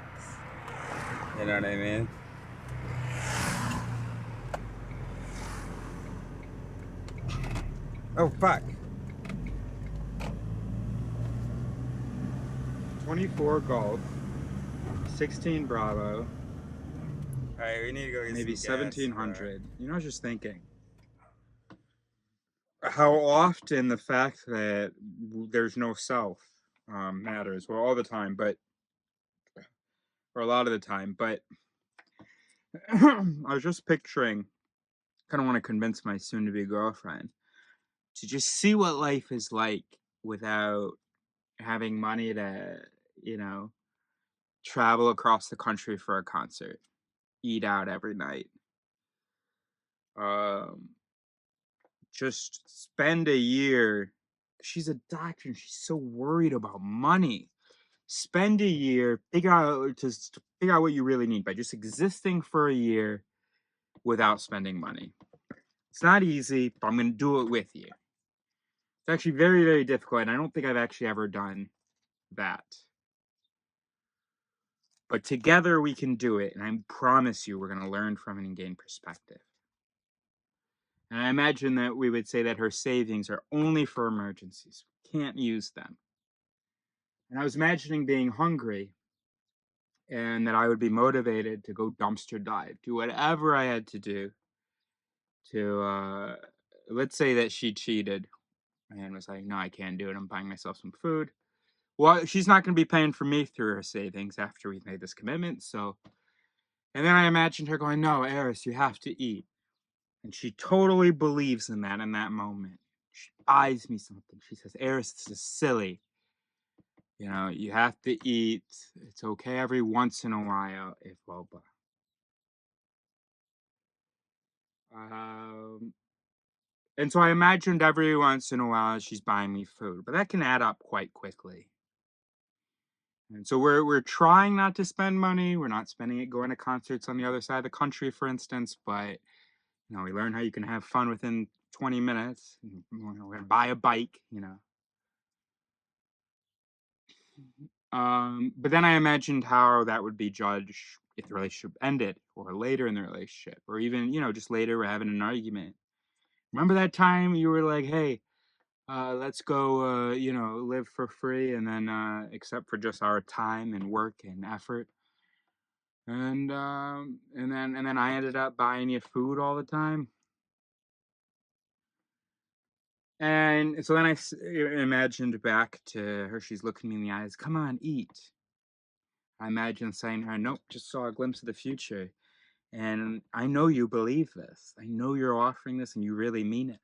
You know what I mean? Oh fuck. 24 Golf, 16 Bravo. Alright, we need to go get maybe 1700. You know, I was just thinking how often the fact that there's no self matters. Well, all the time, but or a lot of the time. But I was just picturing, kind of want to convince my soon-to-be girlfriend to just see what life is like without having money to, you know, travel across the country for a concert, eat out every night, um, just spend a year. She's a doctor and she's so worried about money. Spend a year, figure out what you really need by just existing for a year without spending money. It's not easy, but I'm going to do it with you. It's actually very, very difficult, and I don't think I've actually ever done that. But together we can do it, and I promise you we're going to learn from it and gain perspective. And I imagine that we would say that her savings are only for emergencies. We can't use them. And I was imagining being hungry and that I would be motivated to go dumpster dive, do whatever I had to do to, let's say that she cheated and was like, no, I can't do it. I'm buying myself some food. Well, she's not going to be paying for me through her savings after we've made this commitment. So, and then I imagined her going, no, Eris, you have to eat. And she totally believes in that moment. She buys me something. She says, Eris, this is silly. You know, you have to eat. It's okay every once in a while if boba. And so I imagined every once in a while she's buying me food, but that can add up quite quickly. And so we're trying not to spend money. We're not spending it going to concerts on the other side of the country, for instance. But you know, we learn how you can have fun within 20 minutes. We're gonna buy a bike, you know. But then I imagined how that would be judged if the relationship ended, or later in the relationship, or even, you know, just later we're having an argument. Remember that time you were like, "Hey, let's go, you know, live for free, and then except for just our time and work and effort." And then I ended up buying you food all the time. And so then I imagined back to her. She's looking me in the eyes. Come on, eat. I imagine saying to her, nope, just saw a glimpse of the future. And I know you believe this. I know you're offering this and you really mean it.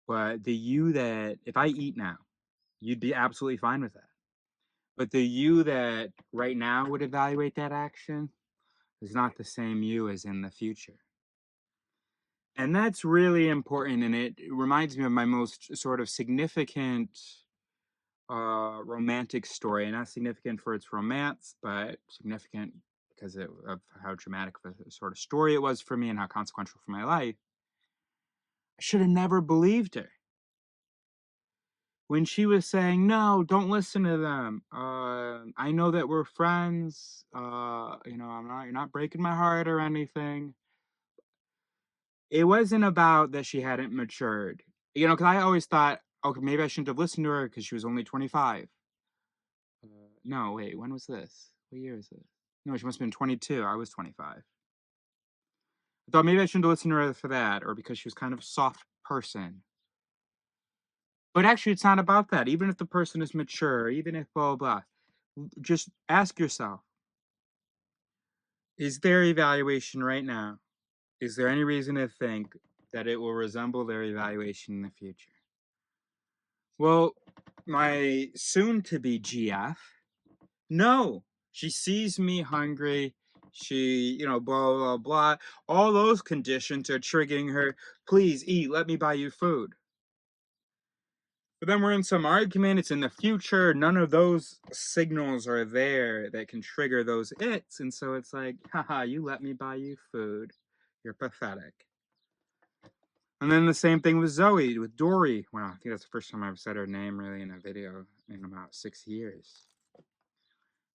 But the you that, if I eat now, you'd be absolutely fine with that. But the you that right now would evaluate that action is not the same you as in the future. And that's really important. And it reminds me of my most sort of significant romantic story. Not significant for its romance, but significant because of how dramatic of a sort of story it was for me and how consequential for my life. I should have never believed her. when she was saying, no, don't listen to them. I know that we're friends. You know, you're not breaking my heart or anything. It wasn't about that she hadn't matured. You know, because I always thought, okay, maybe I shouldn't have listened to her because she was only 25. No, wait, when was this? What year is it? No, she must have been 22. I was 25. I thought maybe I shouldn't have listened to her for that, or because she was kind of a soft person. But actually, it's not about that. Even if the person is mature, even if blah, blah, blah, just ask yourself, is their evaluation right now, is there any reason to think that it will resemble their evaluation in the future? Well, my soon-to-be GF, no. She sees me hungry. She, you know, blah, blah, blah. All those conditions are triggering her. Please eat. Let me buy you food. But then we're in some argument. It's in the future. None of those signals are there that can trigger those its. And so it's like, haha, you let me buy you food. You're pathetic. And then the same thing with Zoe, with Dory. Wow, I think that's the first time I've said her name really in a video in about 6 years.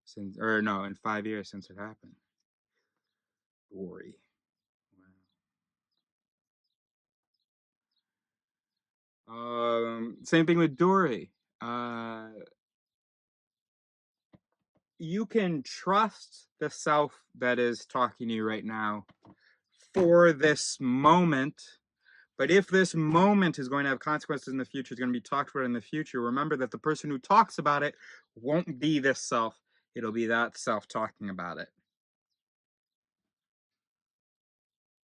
Since, or no, in 5 years since it happened. Dory. Wow. Same thing with Dory. You can trust the self that is talking to you right now for this moment. But if this moment is going to have consequences in the future, it's going to be talked about in the future, remember that the person who talks about it won't be this self. It'll be that self talking about it.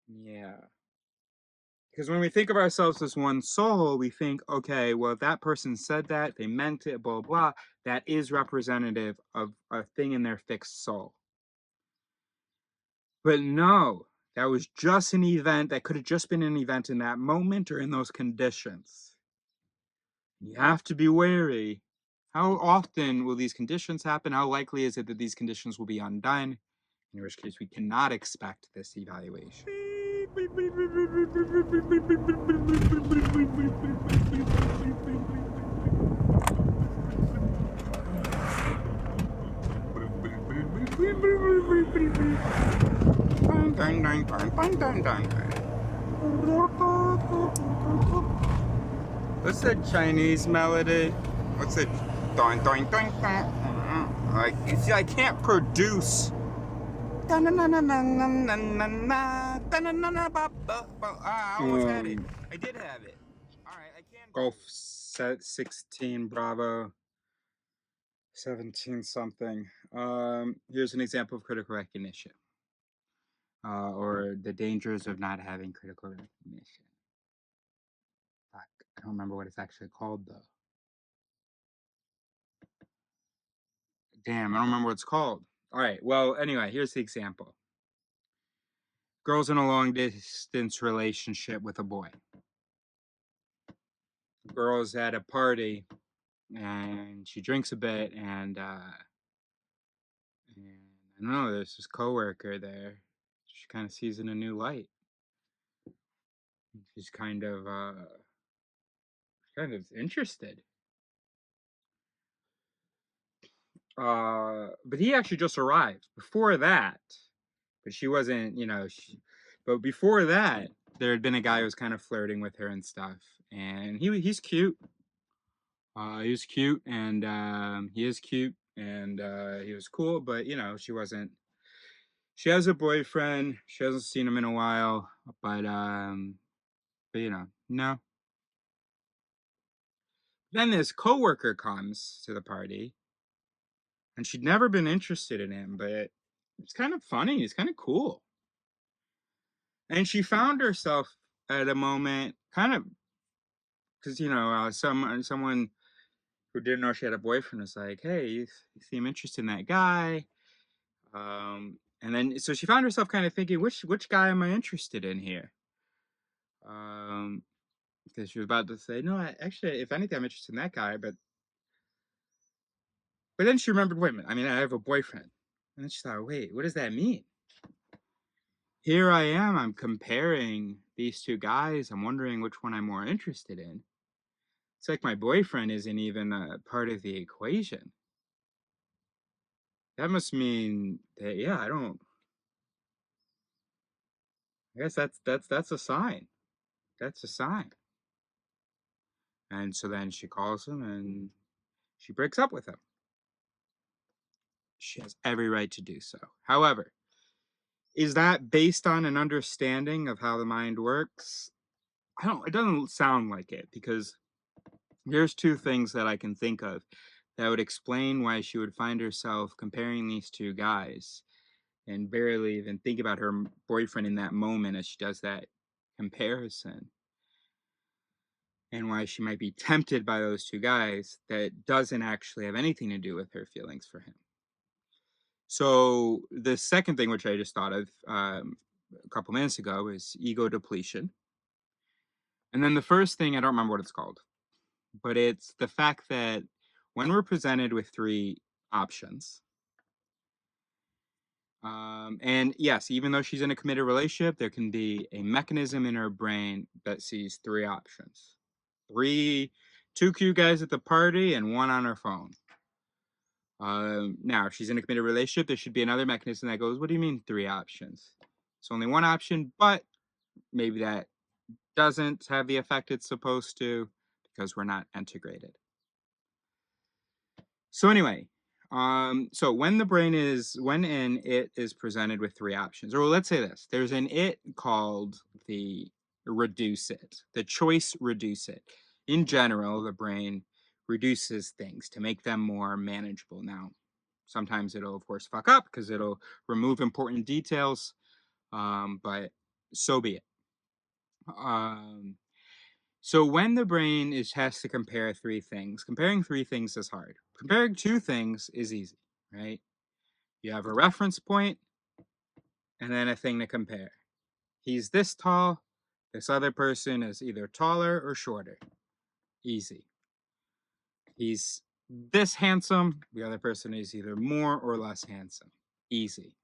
Yeah. Because when we think of ourselves as one soul, we think, okay, well, if that person said that, they meant it, blah, blah, that is representative of a thing in their fixed soul. But no, that was just an event. That could have just been an event in that moment or in those conditions. You have to be wary. How often will these conditions happen? How likely is it that these conditions will be undone? In which case, we cannot expect this evaluation. What's the Chinese melody? What's it? Like, you see, I can't produce. I almost had it. I did have it. All right, I can. Golf set 16 Bravo 17 something. Here's an example of critical recognition, or the dangers of not having critical recognition. Fuck, I don't remember what it's actually called though. Damn, I don't remember what it's called. All right, well, anyway, here's the example. Girl's in a long distance relationship with a boy. Girl's at a party and she drinks a bit, and I don't know, there's this coworker there. She kind of sees in a new light. She's kind of interested. But he actually just arrived. Before that, but she wasn't, you know, but before that, there had been a guy who was kind of flirting with her and stuff, and he's cute. He was cute, and he is cute, and he was cool, but you know, she wasn't. She has a boyfriend. She hasn't seen him in a while, but you know, no. Then this coworker comes to the party, and she'd never been interested in him, but it's kind of funny. It's kind of cool. And she found herself at a moment, kind of, because you know, someone who didn't know she had a boyfriend was like, "Hey, you seem interested in that guy." And then so she found herself kind of thinking, which guy am I interested in here? Because she was about to say, no, actually, if anything, I'm interested in that guy, but then she remembered, wait a minute, I mean, I have a boyfriend. And then she thought, wait, what does that mean? Here I am, I'm comparing these two guys. I'm wondering which one I'm more interested in. It's like my boyfriend isn't even a part of the equation. That must mean that, yeah, I guess that's a sign. That's a sign. And so then she calls him and she breaks up with him. She has every right to do so. However, is that based on an understanding of how the mind works? It doesn't sound like it, because here's two things that I can think of that would explain why she would find herself comparing these two guys and barely even think about her boyfriend in that moment as she does that comparison, and why she might be tempted by those two guys that doesn't actually have anything to do with her feelings for him. So the second thing, which I just thought of a couple minutes ago, is ego depletion. And then the first thing, I don't remember what it's called, but it's the fact that when we're presented with three options, and yes, even though she's in a committed relationship, there can be a mechanism in her brain that sees three options. Two cute guys at the party and one on her phone. Now, if she's in a committed relationship, there should be another mechanism that goes, what do you mean three options? It's only one option, but maybe that doesn't have the effect it's supposed to because we're not integrated. So anyway, so when an it is presented with three options, or let's say this, there's an it called the reduce it, the choice reduce it. In general, the brain reduces things to make them more manageable. Now, sometimes it'll, of course, fuck up because it'll remove important details, but so be it. So when the brain has to compare three things, comparing three things is hard. Comparing two things is easy, right? You have a reference point and then a thing to compare. He's this tall. This other person is either taller or shorter. Easy. He's this handsome. The other person is either more or less handsome. Easy.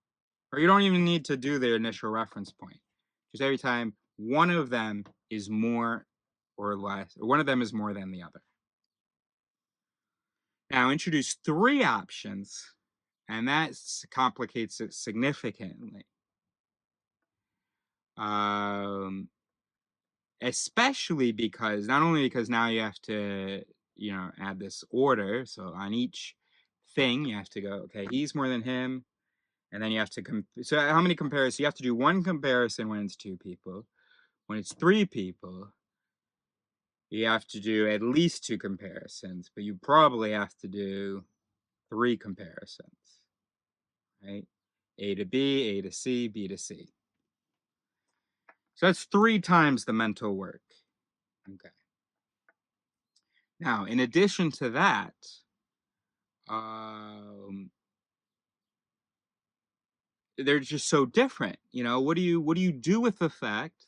Or you don't even need to do the initial reference point. Just every time one of them is more or less, or one of them is more than the other. Now introduce three options, and that complicates it significantly. Especially because, not only because now you have to, add this order. So on each thing, you have to go, okay, he's more than him. And then you have to, so how many comparisons? You have to do one comparison when it's two people. When it's three people, you have to do at least two comparisons, but you probably have to do three comparisons, right? A to B, A to C, B to C. So that's 3 times the mental work. Okay. Now, in addition to that, they're just so different. What do you do with the fact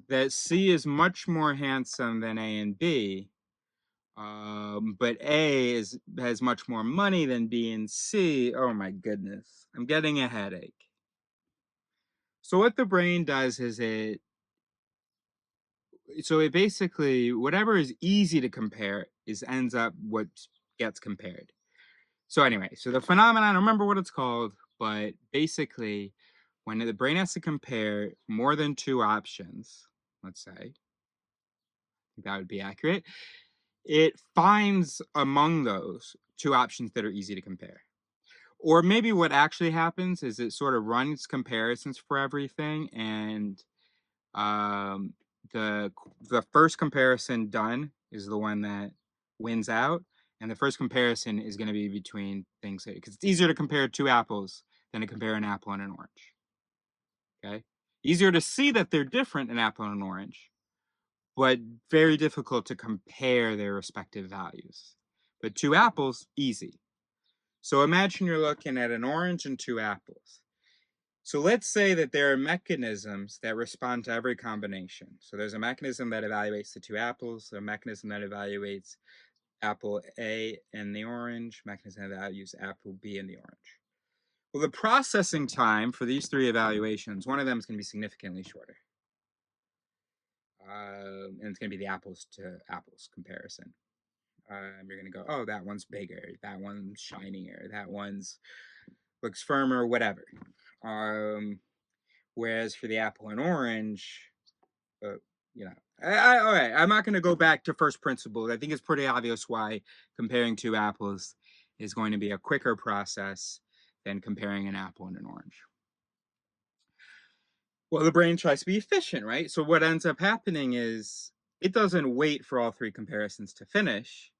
that C is much more handsome than A and B, but A has much more money than B and C? Oh my goodness, I'm getting a headache. So what the brain does is it basically, whatever is easy to compare ends up what gets compared. So anyway, so the phenomenon, I don't remember what it's called, but basically when the brain has to compare more than two options, let's say, I think that would be accurate, it finds among those two options that are easy to compare. Or maybe what actually happens is it sort of runs comparisons for everything, and the first comparison done is the one that wins out, and the first comparison is going to be between things, because it's easier to compare two apples than to compare an apple and an orange. Okay, easier to see that they're different, an apple and an orange, but very difficult to compare their respective values. But two apples, easy. So imagine you're looking at an orange and two apples. So let's say that there are mechanisms that respond to every combination. So there's a mechanism that evaluates the two apples, a mechanism that evaluates apple A and the orange, mechanism that evaluates apple B and the orange. Well, the processing time for these three evaluations, one of them is going to be significantly shorter. and it's going to be the apples to apples comparison. You're going to go, oh, that one's bigger, that one's shinier, that one's looks firmer, whatever. Whereas for the apple and orange, you know, all right, I'm not going to go back to first principles. I think it's pretty obvious why comparing two apples is going to be a quicker process than comparing an apple and an orange. Well, the brain tries to be efficient, right? So what ends up happening is it doesn't wait for all three comparisons to finish.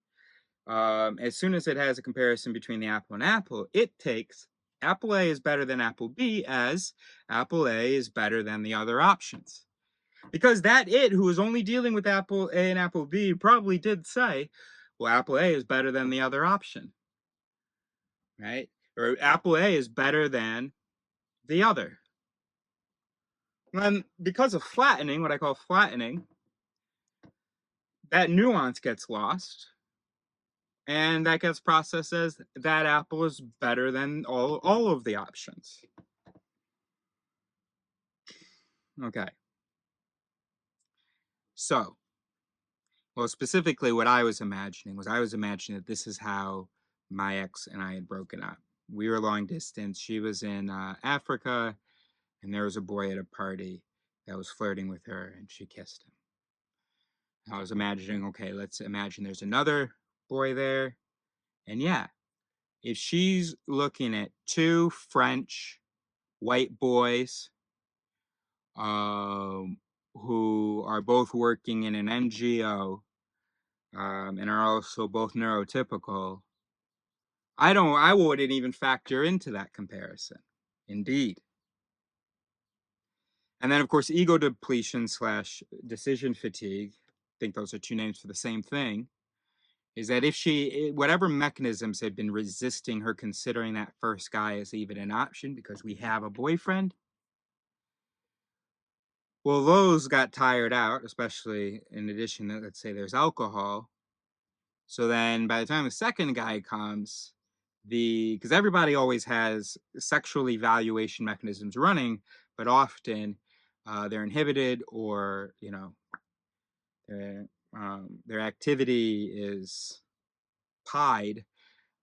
As soon as it has a comparison between the apple and apple, it takes apple A is better than apple B as apple A is better than the other options. Because that it, who was only dealing with apple A and apple B, probably did say, well, apple A is better than the other option, right? Or apple A is better than the other. And because of flattening, what I call flattening, that nuance gets lost. And that gets processed as that apple is better than all of the options. Okay. So, well, specifically what I was imagining that this is how my ex and I had broken up. We were long distance. She was in Africa, and there was a boy at a party that was flirting with her, and she kissed him. I was imagining, okay, let's imagine there's another boy there. And yeah, if she's looking at two French white boys who are both working in an NGO and are also both neurotypical, I wouldn't even factor into that comparison. Indeed. And then, of course, ego depletion / decision fatigue, I think those are two names for the same thing, is that if she, whatever mechanisms had been resisting her considering that first guy as even an option because we have a boyfriend, well, those got tired out, especially in addition to, let's say, there's alcohol. So then by the time the second guy comes, because everybody always has sexual evaluation mechanisms running, but often they're inhibited or, you know, their activity is pied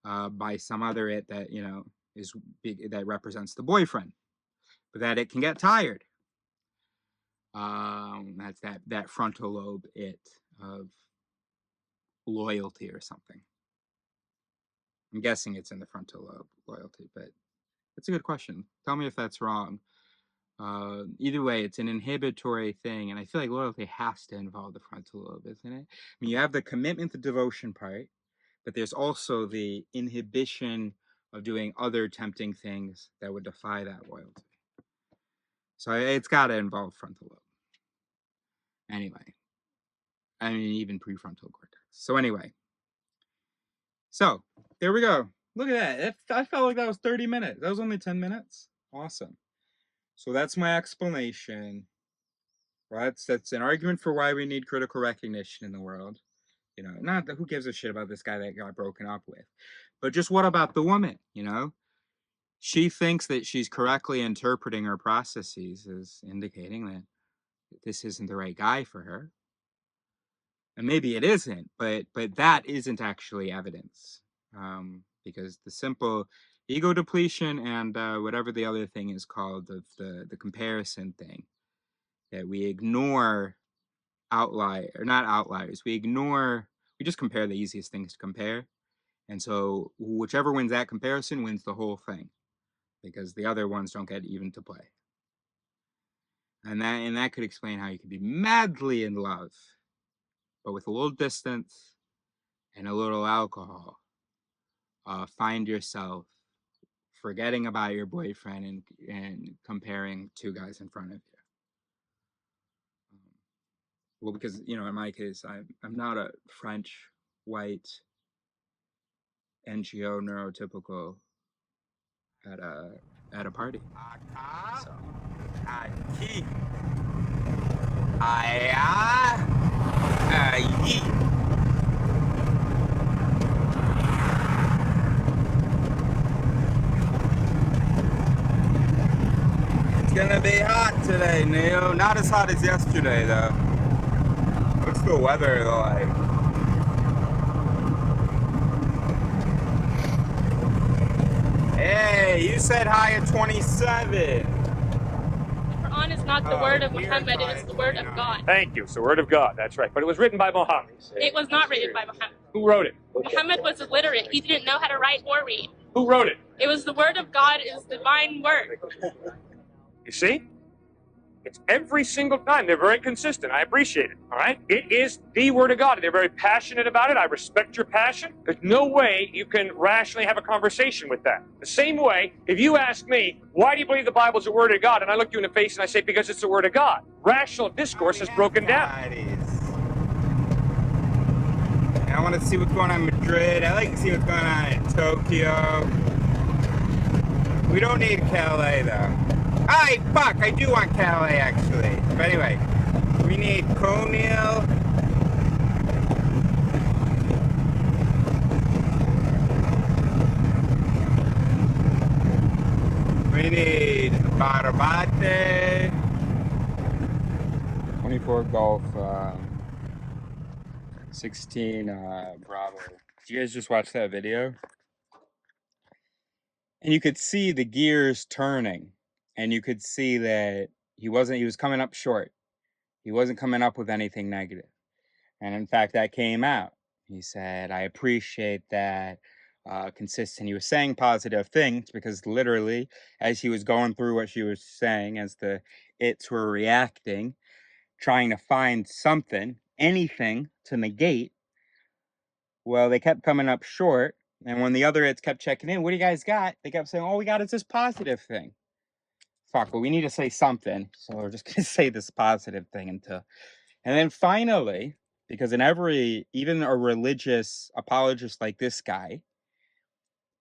by some other it that, you know, is big, that represents the boyfriend, but that it can get tired. That's that frontal lobe it of loyalty or something. I'm guessing it's in the frontal lobe, loyalty, but that's a good question. Tell me if that's wrong. Either way, it's an inhibitory thing, and I feel like loyalty has to involve the frontal lobe, isn't it? I mean, you have the commitment, the devotion part, but there's also the inhibition of doing other tempting things that would defy that loyalty. So it's got to involve frontal lobe. Anyway, I mean, even prefrontal cortex. So anyway, so there we go. Look at that. I felt like that was 30 minutes. That was only 10 minutes. Awesome. So that's my explanation. Right? That's an argument for why we need critical recognition in the world. You know, not that who gives a shit about this guy that got broken up with, but just what about the woman? You know, she thinks that she's correctly interpreting her processes as indicating that this isn't the right guy for her. And maybe it isn't, but that isn't actually evidence, because the simple ego depletion and whatever the other thing is called of the comparison thing, that we ignore not outliers. We just compare the easiest things to compare, and so whichever wins that comparison wins the whole thing, because the other ones don't get even to play. And that could explain how you could be madly in love, but with a little distance and a little alcohol, find yourself forgetting about your boyfriend and comparing two guys in front of you. Well, because, you know, in my case, I'm not a French, white, NGO neurotypical at a party. So, It's gonna be hot today, Neo. Not as hot as yesterday, though. the weather like? Hey, you said high at 27. Quran is not the word of Muhammad, it is the word of God. Thank you. It's the word of God. That's right. But it was written by Muhammad. It was not written by Muhammad. Who wrote it? Muhammad was illiterate. He didn't know how to write or read. Who wrote it? It was the word of God, it is the divine word. You see? It's every single time. They're very consistent. I appreciate it. All right? It is the word of God. They're very passionate about it. I respect your passion. There's no way you can rationally have a conversation with that. The same way, if you ask me, why do you believe the Bible's the word of God? And I look you in the face and I say, because it's the word of God. Rational discourse is broken down. I want to see what's going on in Madrid. I like to see what's going on in Tokyo. We don't need Calais though. Alright, fuck, I do want Calais actually. But anyway, we need Conil. We need Barbate. 24 Golf, 16 Bravo. Did you guys just watch that video? And you could see the gears turning. And you could see that he was coming up short. He wasn't coming up with anything negative. And in fact, that came out. He said, I appreciate that consistent. He was saying positive things because literally, as he was going through what she was saying, as the its were reacting, trying to find something, anything to negate, well, they kept coming up short. And when the other its kept checking in, what do you guys got? They kept saying, all we got is this positive thing. Fuck, but we need to say something. So we're just going to say this positive thing until... And then finally, because in even a religious apologist like this guy,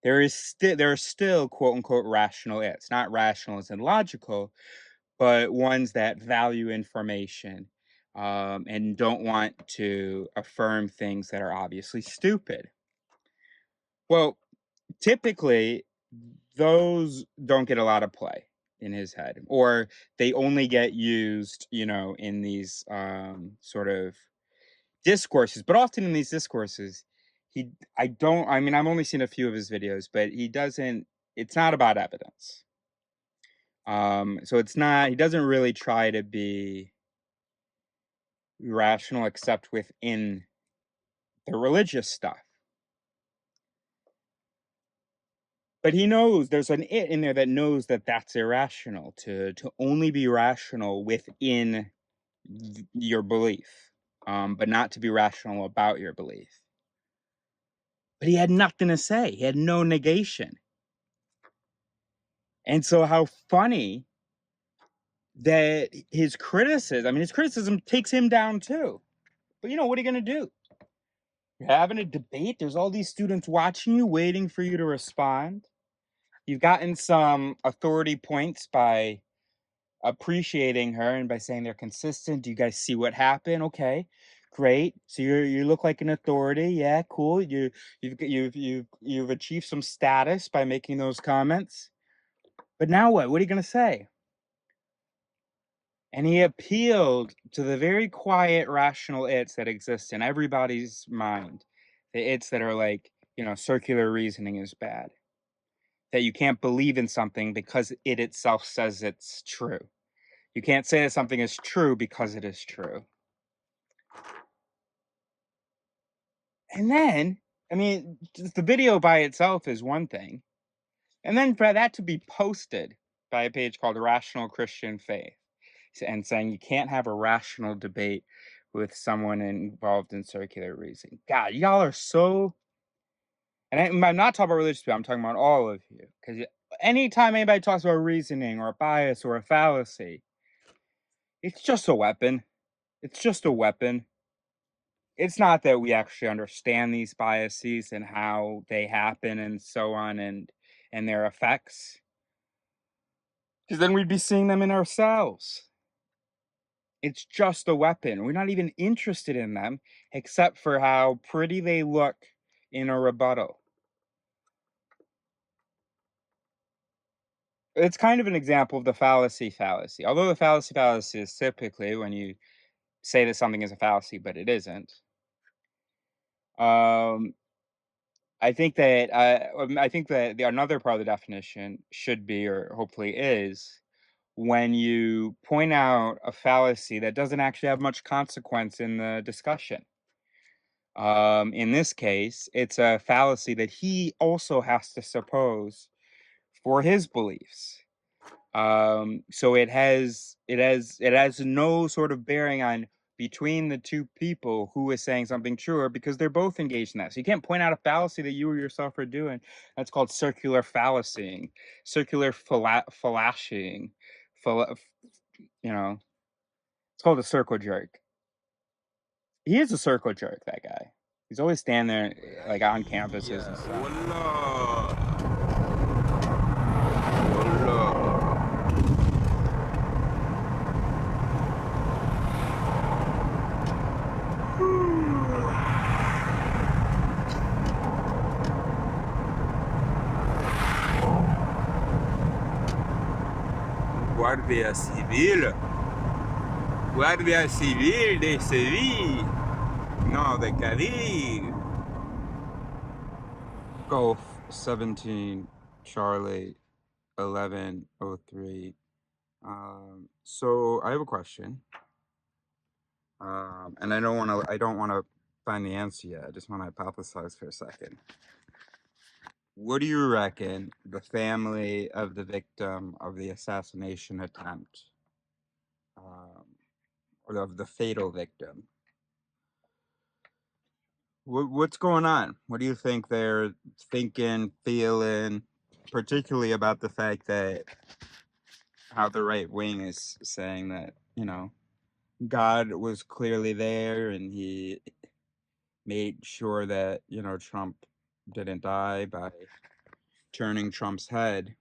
there are still quote unquote rational its. Not rational as in logical, but ones that value information and don't want to affirm things that are obviously stupid. Well, typically, those don't get a lot of play in his head, or they only get used, in these sort of discourses. But often in these discourses, I've only seen a few of his videos, but it's not about evidence. So he doesn't really try to be rational except within the religious stuff. But he knows there's an it in there that knows that that's irrational, to only be rational within your belief, but not to be rational about your belief. But he had nothing to say. He had no negation. And so how funny that his criticism takes him down too. But what are you going to do? You're having a debate. There's all these students watching you, waiting for you to respond. You've gotten some authority points by appreciating her and by saying they're consistent. Do you guys see what happened? Okay, great. So you look like an authority. Yeah, cool. You've achieved some status by making those comments. But now what? What are you gonna say? And he appealed to the very quiet, rational its that exist in everybody's mind. The its that are like, circular reasoning is bad. That you can't believe in something because it itself says it's true. You can't say that something is true because it is true. And then, just the video by itself is one thing. And then for that to be posted by a page called Rational Christian Faith and saying you can't have a rational debate with someone involved in circular reasoning. God, y'all are so... And I'm not talking about religious people, I'm talking about all of you. Because anytime anybody talks about reasoning or a bias or a fallacy, it's just a weapon. It's just a weapon. It's not that we actually understand these biases and how they happen and so on and their effects. Because then we'd be seeing them in ourselves. It's just a weapon. We're not even interested in them except for how pretty they look in a rebuttal. It's kind of an example of the fallacy. Although the fallacy is typically when you say that something is a fallacy, but it isn't. I think that another part of the definition should be, or hopefully is, when you point out a fallacy that doesn't actually have much consequence in the discussion. In this case, it's a fallacy that he also has to suppose for his beliefs. So it has no sort of bearing on between the two people who is saying something truer, because they're both engaged in that. So you can't point out a fallacy that you or yourself are doing. That's called circular fallacying, circular fallacying. You know, it's called a circle jerk. He is a circle jerk, that guy. He's always standing there, like, on campuses and stuff. Guardia Civil de Seville, no, de Cádiz. Golf 17 Charlie 1103. So I have a question, and I don't want to find the answer yet. I just want to hypothesize for a second. What do you reckon the family of the victim of the assassination attempt, or of the fatal victim, what's going on? What do you think they're thinking, feeling, particularly about the fact that how the right wing is saying that, you know, God was clearly there and he made sure that, you know, Trump didn't die by turning Trump's head?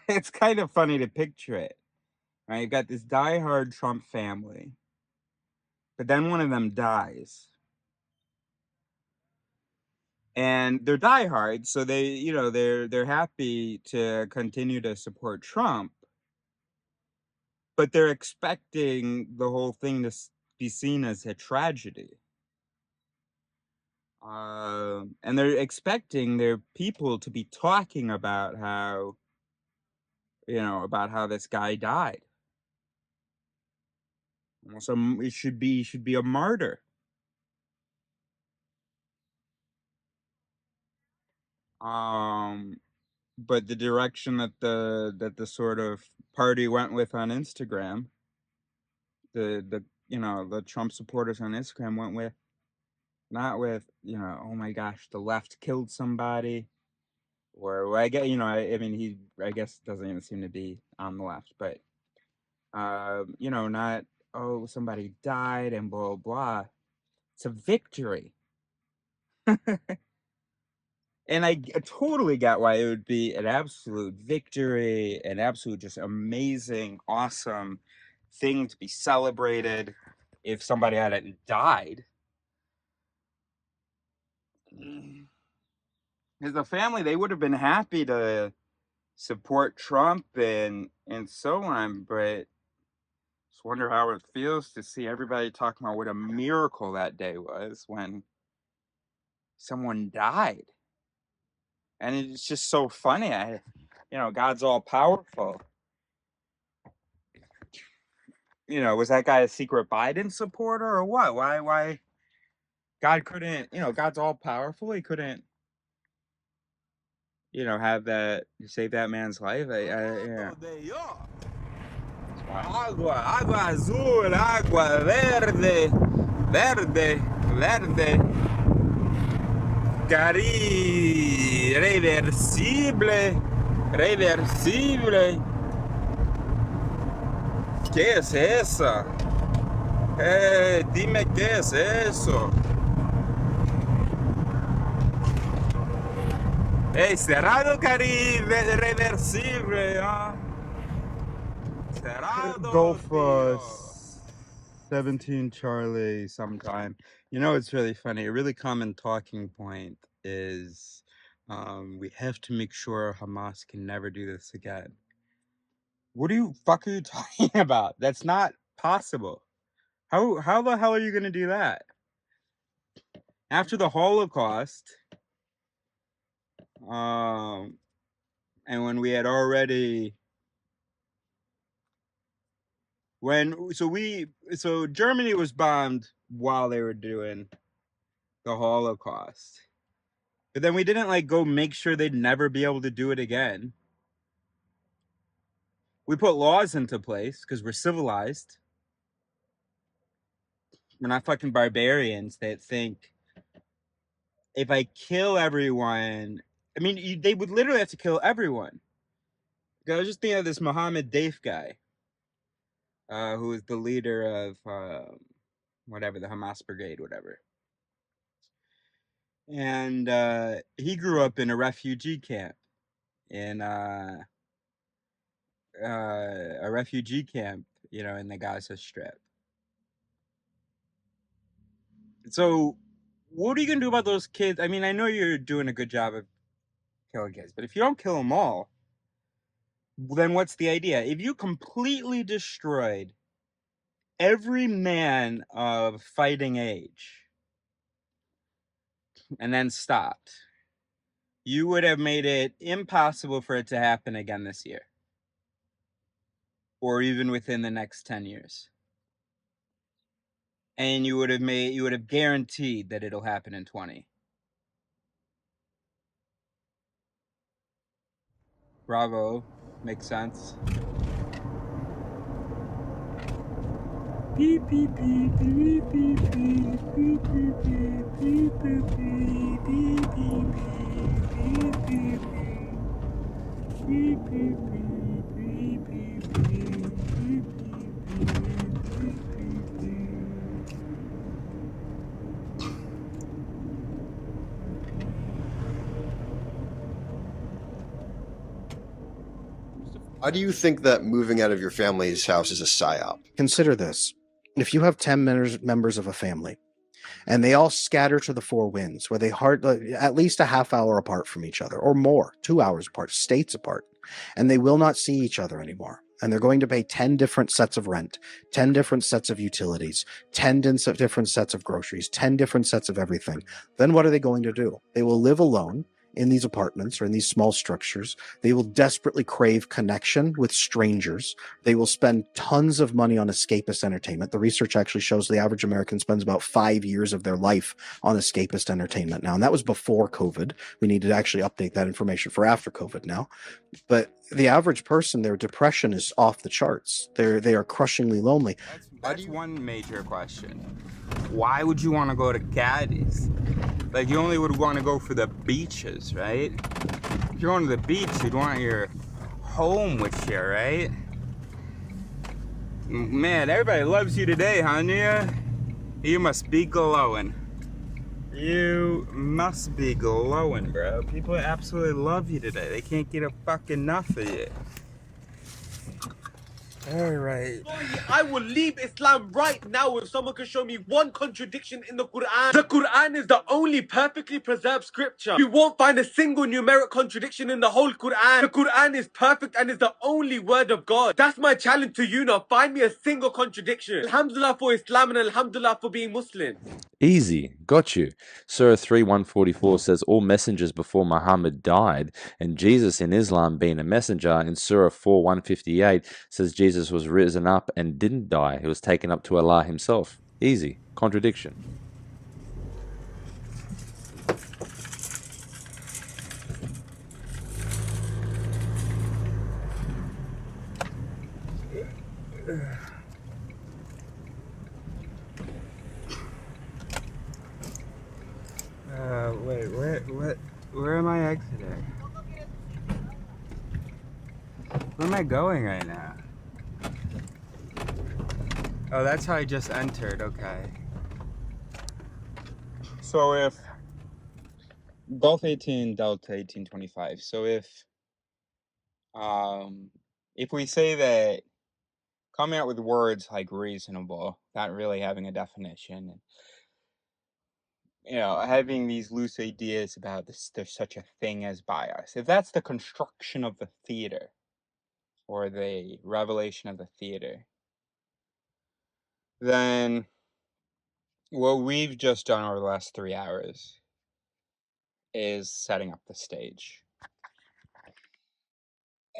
It's kind of funny to picture it, right? You've got this diehard Trump family, but then one of them dies. And they're diehard, so they, you know, they're happy to continue to support Trump, but they're expecting the whole thing to be seen as a tragedy. And they're expecting their people to be talking about how, you know, about how this guy died. Almost it should be a martyr. But the direction that the sort of party went with on Instagram, the you know, the Trump supporters on Instagram went with, not with, you know, oh my gosh, the left killed somebody, or I get, you know, I mean, he, I guess, doesn't even seem to be on the left, but you know, not, oh, somebody died and blah blah. It's a victory. And I totally get why it would be an absolute victory, an absolute just amazing, awesome thing to be celebrated if somebody hadn't died. As a family, they would have been happy to support Trump and so on, but just wonder how it feels to see everybody talking about what a miracle that day was when someone died. And it's just so funny. You know, God's all powerful. You know, was that guy a secret Biden supporter or what? Why God couldn't, you know, God's all powerful. He couldn't, you know, have that, save that man's life. Yeah. Agua azul, agua verde, verde. Cari, reversible. ¿Qué es eso? Dime qué es eso. Cerrado, Cari, reversible. Cerrado. Golf 17 Charlie sometime. You know, it's really funny. A really common talking point is We have to make sure Hamas can never do this again. What are you talking about? That's not possible. How the hell are you gonna do that? After the Holocaust, and when we had already so Germany was bombed while they were doing the Holocaust. But then we didn't like go make sure they'd never be able to do it again. We put laws into place because we're civilized. We're not fucking barbarians that think if I kill everyone, I mean, they would literally have to kill everyone. I was just thinking of this Mohammed Daif guy, who is the leader of whatever, the Hamas Brigade, whatever. And he grew up in a refugee camp in a refugee camp, you know, in the Gaza Strip. So what are you gonna do about those kids? I mean, I know you're doing a good job of killing kids, but if you don't kill them all, then what's the idea? If you completely destroyed every man of fighting age and then stopped, you would have made it impossible for it to happen again this year, or even within the next 10 years. And you would have guaranteed that it'll happen in 20. Bravo. Makes sense. Beep beep beep beep beep beep beep beep beep beep beep beep beep beep How do you think that moving out of your family's house is a psyop? Consider this. If you have 10 members of a family, and they all scatter to the four winds, where they at least a half hour apart from each other, or more, 2 hours apart, states apart, and they will not see each other anymore, and they're going to pay 10 different sets of rent, 10 different sets of utilities, 10 different sets of groceries, 10 different sets of everything, then what are they going to do? They will live alone in these apartments or in these small structures. They will desperately crave connection with strangers. They will spend tons of money on escapist entertainment. The research actually shows the average American spends about 5 years of their life on escapist entertainment now. And that was before COVID. We need to actually update that information for after COVID now. But the average person, their depression is off the charts. They are crushingly lonely. That's one major question. Why would you want to go to Cádiz? Like, you only would want to go for the beaches, right? If you're going to the beach, you'd want your home with you, right? Man, everybody loves you today, huh, Nia? You must be glowing. You must be glowing, bro. People absolutely love you today. They can't get a fucking enough of you. Alright. I will leave Islam right now if someone can show me one contradiction in the Quran. The Quran is the only perfectly preserved scripture. You won't find a single numeric contradiction in the whole Quran. The Quran is perfect and is the only word of God. That's my challenge to you now. Find me a single contradiction. Alhamdulillah for Islam and Alhamdulillah for being Muslim. Easy, got you. Surah 3:144 says all messengers before Muhammad died, and Jesus in Islam being a messenger in Surah 4:158 says Jesus was risen up and didn't die. He was taken up to Allah himself. Easy, contradiction. Wait, where am I exiting? Where am I going right now? Oh, that's how I just entered, okay. So if Gulf 18, Delta 1825, so if we say that coming out with words like reasonable, not really having a definition, having these loose ideas about this, there's such a thing as bias. If that's the construction of the theater, or the revelation of the theater, then what we've just done over the last 3 hours is setting up the stage.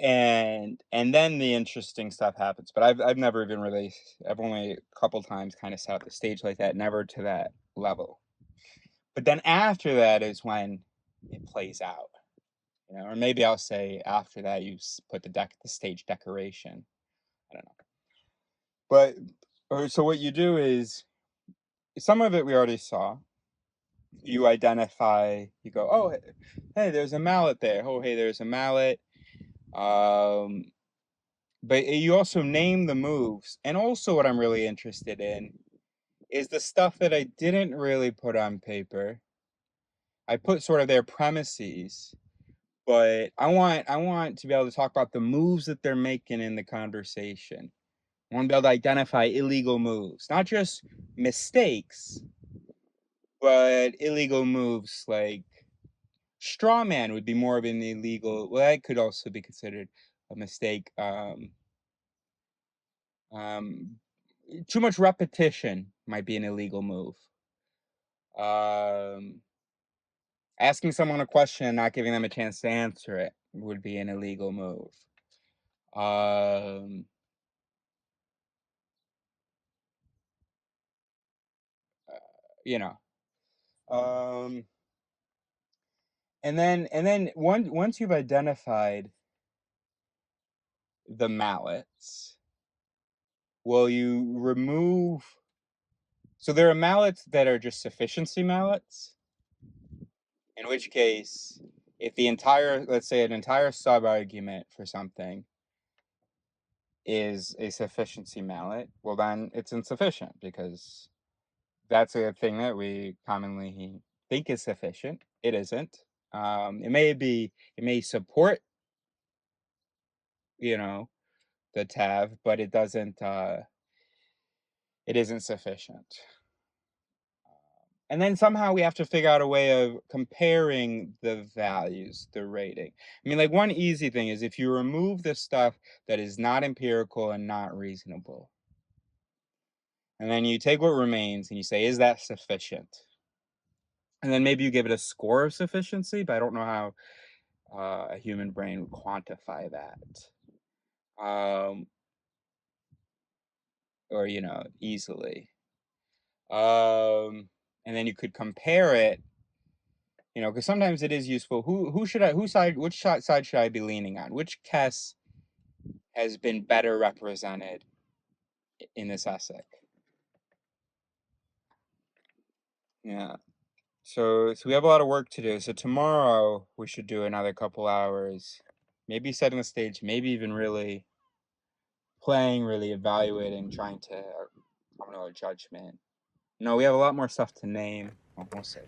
And then the interesting stuff happens. But I've never even really, I've only a couple times kind of set up the stage like that, never to that level. But then after that is when it plays out, or maybe I'll say after that you put the stage decoration. I don't know. But so what you do is, some of it we already saw. You identify, you go, oh, hey, there's a mallet there. Oh, hey, there's a mallet. But you also name the moves. And also what I'm really interested in is the stuff that I didn't really put on paper. I put sort of their premises, but I want to be able to talk about the moves that they're making in the conversation. I want to be able to identify illegal moves, not just mistakes, but illegal moves. Like straw man would be more of an illegal. Well, that could also be considered a mistake. Too much repetition might be an illegal move. Asking someone a question and not giving them a chance to answer it would be an illegal move. And then once you've identified the mallets, will you remove? So there are mallets that are just sufficiency mallets, in which case, if the entire, let's say an entire sub-argument for something is a sufficiency mallet, well then it's insufficient, because that's a thing that we commonly think is sufficient. It isn't. It may support, the TAV, but it doesn't, it isn't sufficient. And then somehow we have to figure out a way of comparing the values, the rating. I mean, like, one easy thing is if you remove the stuff that is not empirical and not reasonable, and then you take what remains and you say, is that sufficient? And then maybe you give it a score of sufficiency, but I don't know how a human brain would quantify that. Or, easily. And then you could compare it, because sometimes it is useful. Which side should I be leaning on? Which Kess has been better represented in this essay? Yeah. So we have a lot of work to do. So tomorrow we should do another couple hours, maybe setting the stage, maybe even really playing, really evaluating, trying to come to a judgment. No, we have a lot more stuff to name. Well, we'll see.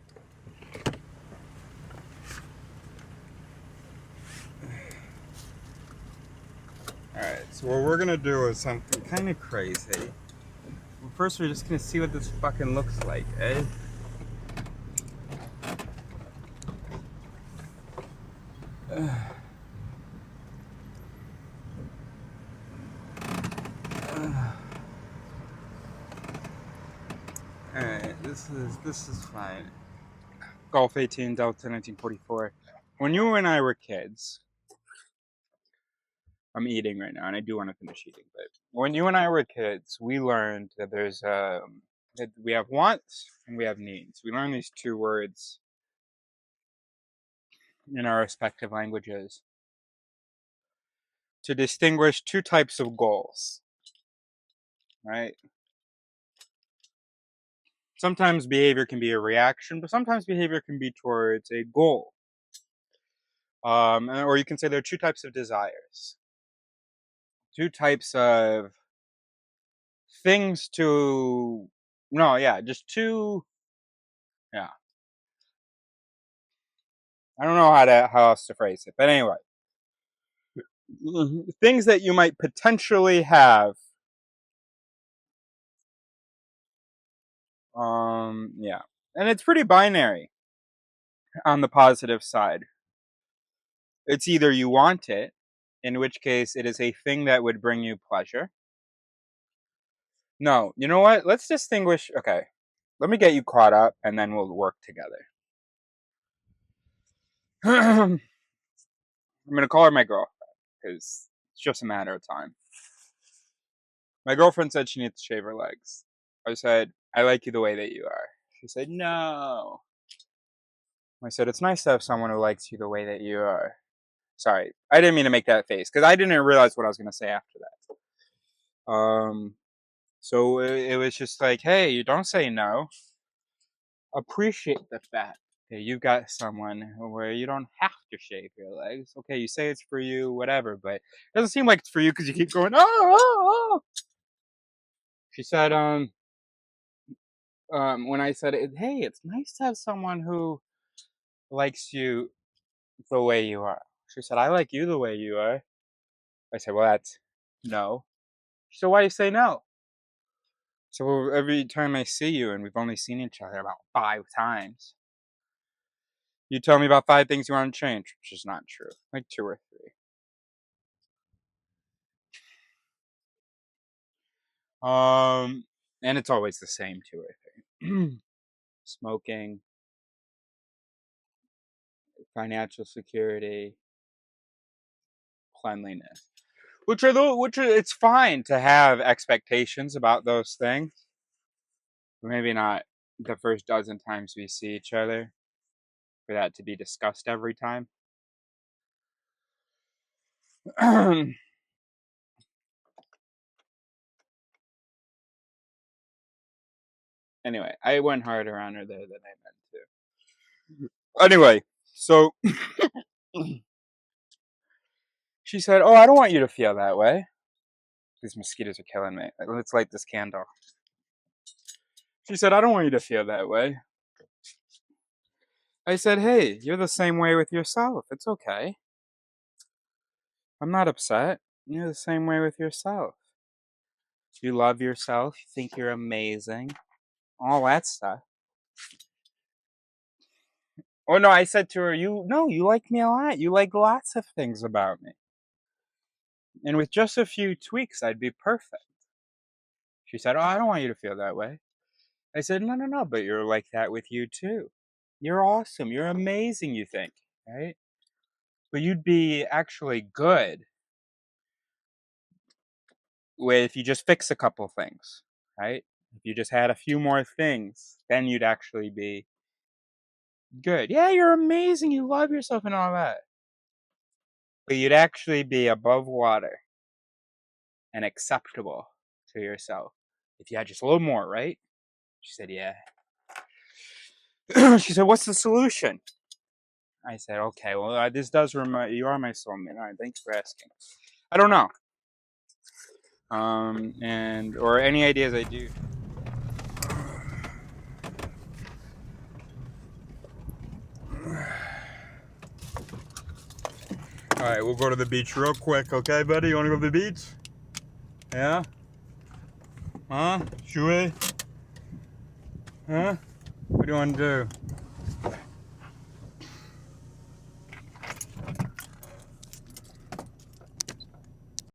Alright, so what we're gonna do is something kind of crazy. First, we're just gonna see what this fucking looks like, eh? Alright, this is fine. Golf 18, Delta 1944. When you and I were kids, I'm eating right now, and I do want to finish eating, but when you and I were kids, we learned that there's that we have wants and we have needs. We learned these two words in our respective languages to distinguish two types of goals, right? Sometimes behavior can be a reaction, but sometimes behavior can be towards a goal. Or you can say there are two types of desires. Two types of things to... No, yeah, just two... Yeah. I don't know how else to phrase it, but anyway. Things that you might potentially have. Yeah. And it's pretty binary on the positive side. It's either you want it, in which case it is a thing that would bring you pleasure. No, you know what? Let's distinguish. Okay, let me get you caught up, and then we'll work together. I'm going to call her my girlfriend, because it's just a matter of time. My girlfriend said she needs to shave her legs. I said, I like you the way that you are. She said, no. I said, it's nice to have someone who likes you the way that you are. Sorry, I didn't mean to make that face, because I didn't realize what I was going to say after that. So it was just like, hey, you don't say no. Appreciate the fact that you've got someone where you don't have to shave your legs. Okay, you say it's for you, whatever, but it doesn't seem like it's for you because you keep going, oh. She said, when I said, hey, it's nice to have someone who likes you the way you are. She said, I like you the way you are. I said, well, that's no. She said, why do you say no? So well, every time I see you, and we've only seen each other about 5 times, you tell me about 5 things you want to change, which is not true. Like 2 or 3. And it's always the same 2 or 3. Smoking, financial security, cleanliness. Which are it's fine to have expectations about those things. But maybe not the first dozen times we see each other, for that to be discussed every time. Anyway, I went harder on her there than I meant to. Anyway, so she said, oh, I don't want you to feel that way. These mosquitoes are killing me. Let's light this candle. She said, I don't want you to feel that way. I said, hey, you're the same way with yourself. It's okay. I'm not upset. You're the same way with yourself. You love yourself. You think you're amazing. All that stuff. Oh, no, I said to her, you like me a lot. You like lots of things about me. And with just a few tweaks, I'd be perfect. She said, oh, I don't want you to feel that way. I said, no, but you're like that with you too. You're awesome. You're amazing, you think, right? But you'd be actually good if you just fix a couple things, right? If you just had a few more things, then you'd actually be good. Yeah, you're amazing. You love yourself and all that. But you'd actually be above water and acceptable to yourself if you had just a little more, right? She said, yeah. She said, what's the solution? I said, okay, well, this does remind you are my soulmate. All right, thanks for asking. I don't know. Or any ideas I do. All right, we'll go to the beach real quick, okay, buddy? You want to go to the beach? Yeah? Huh? Should we? Huh? What do you want to do?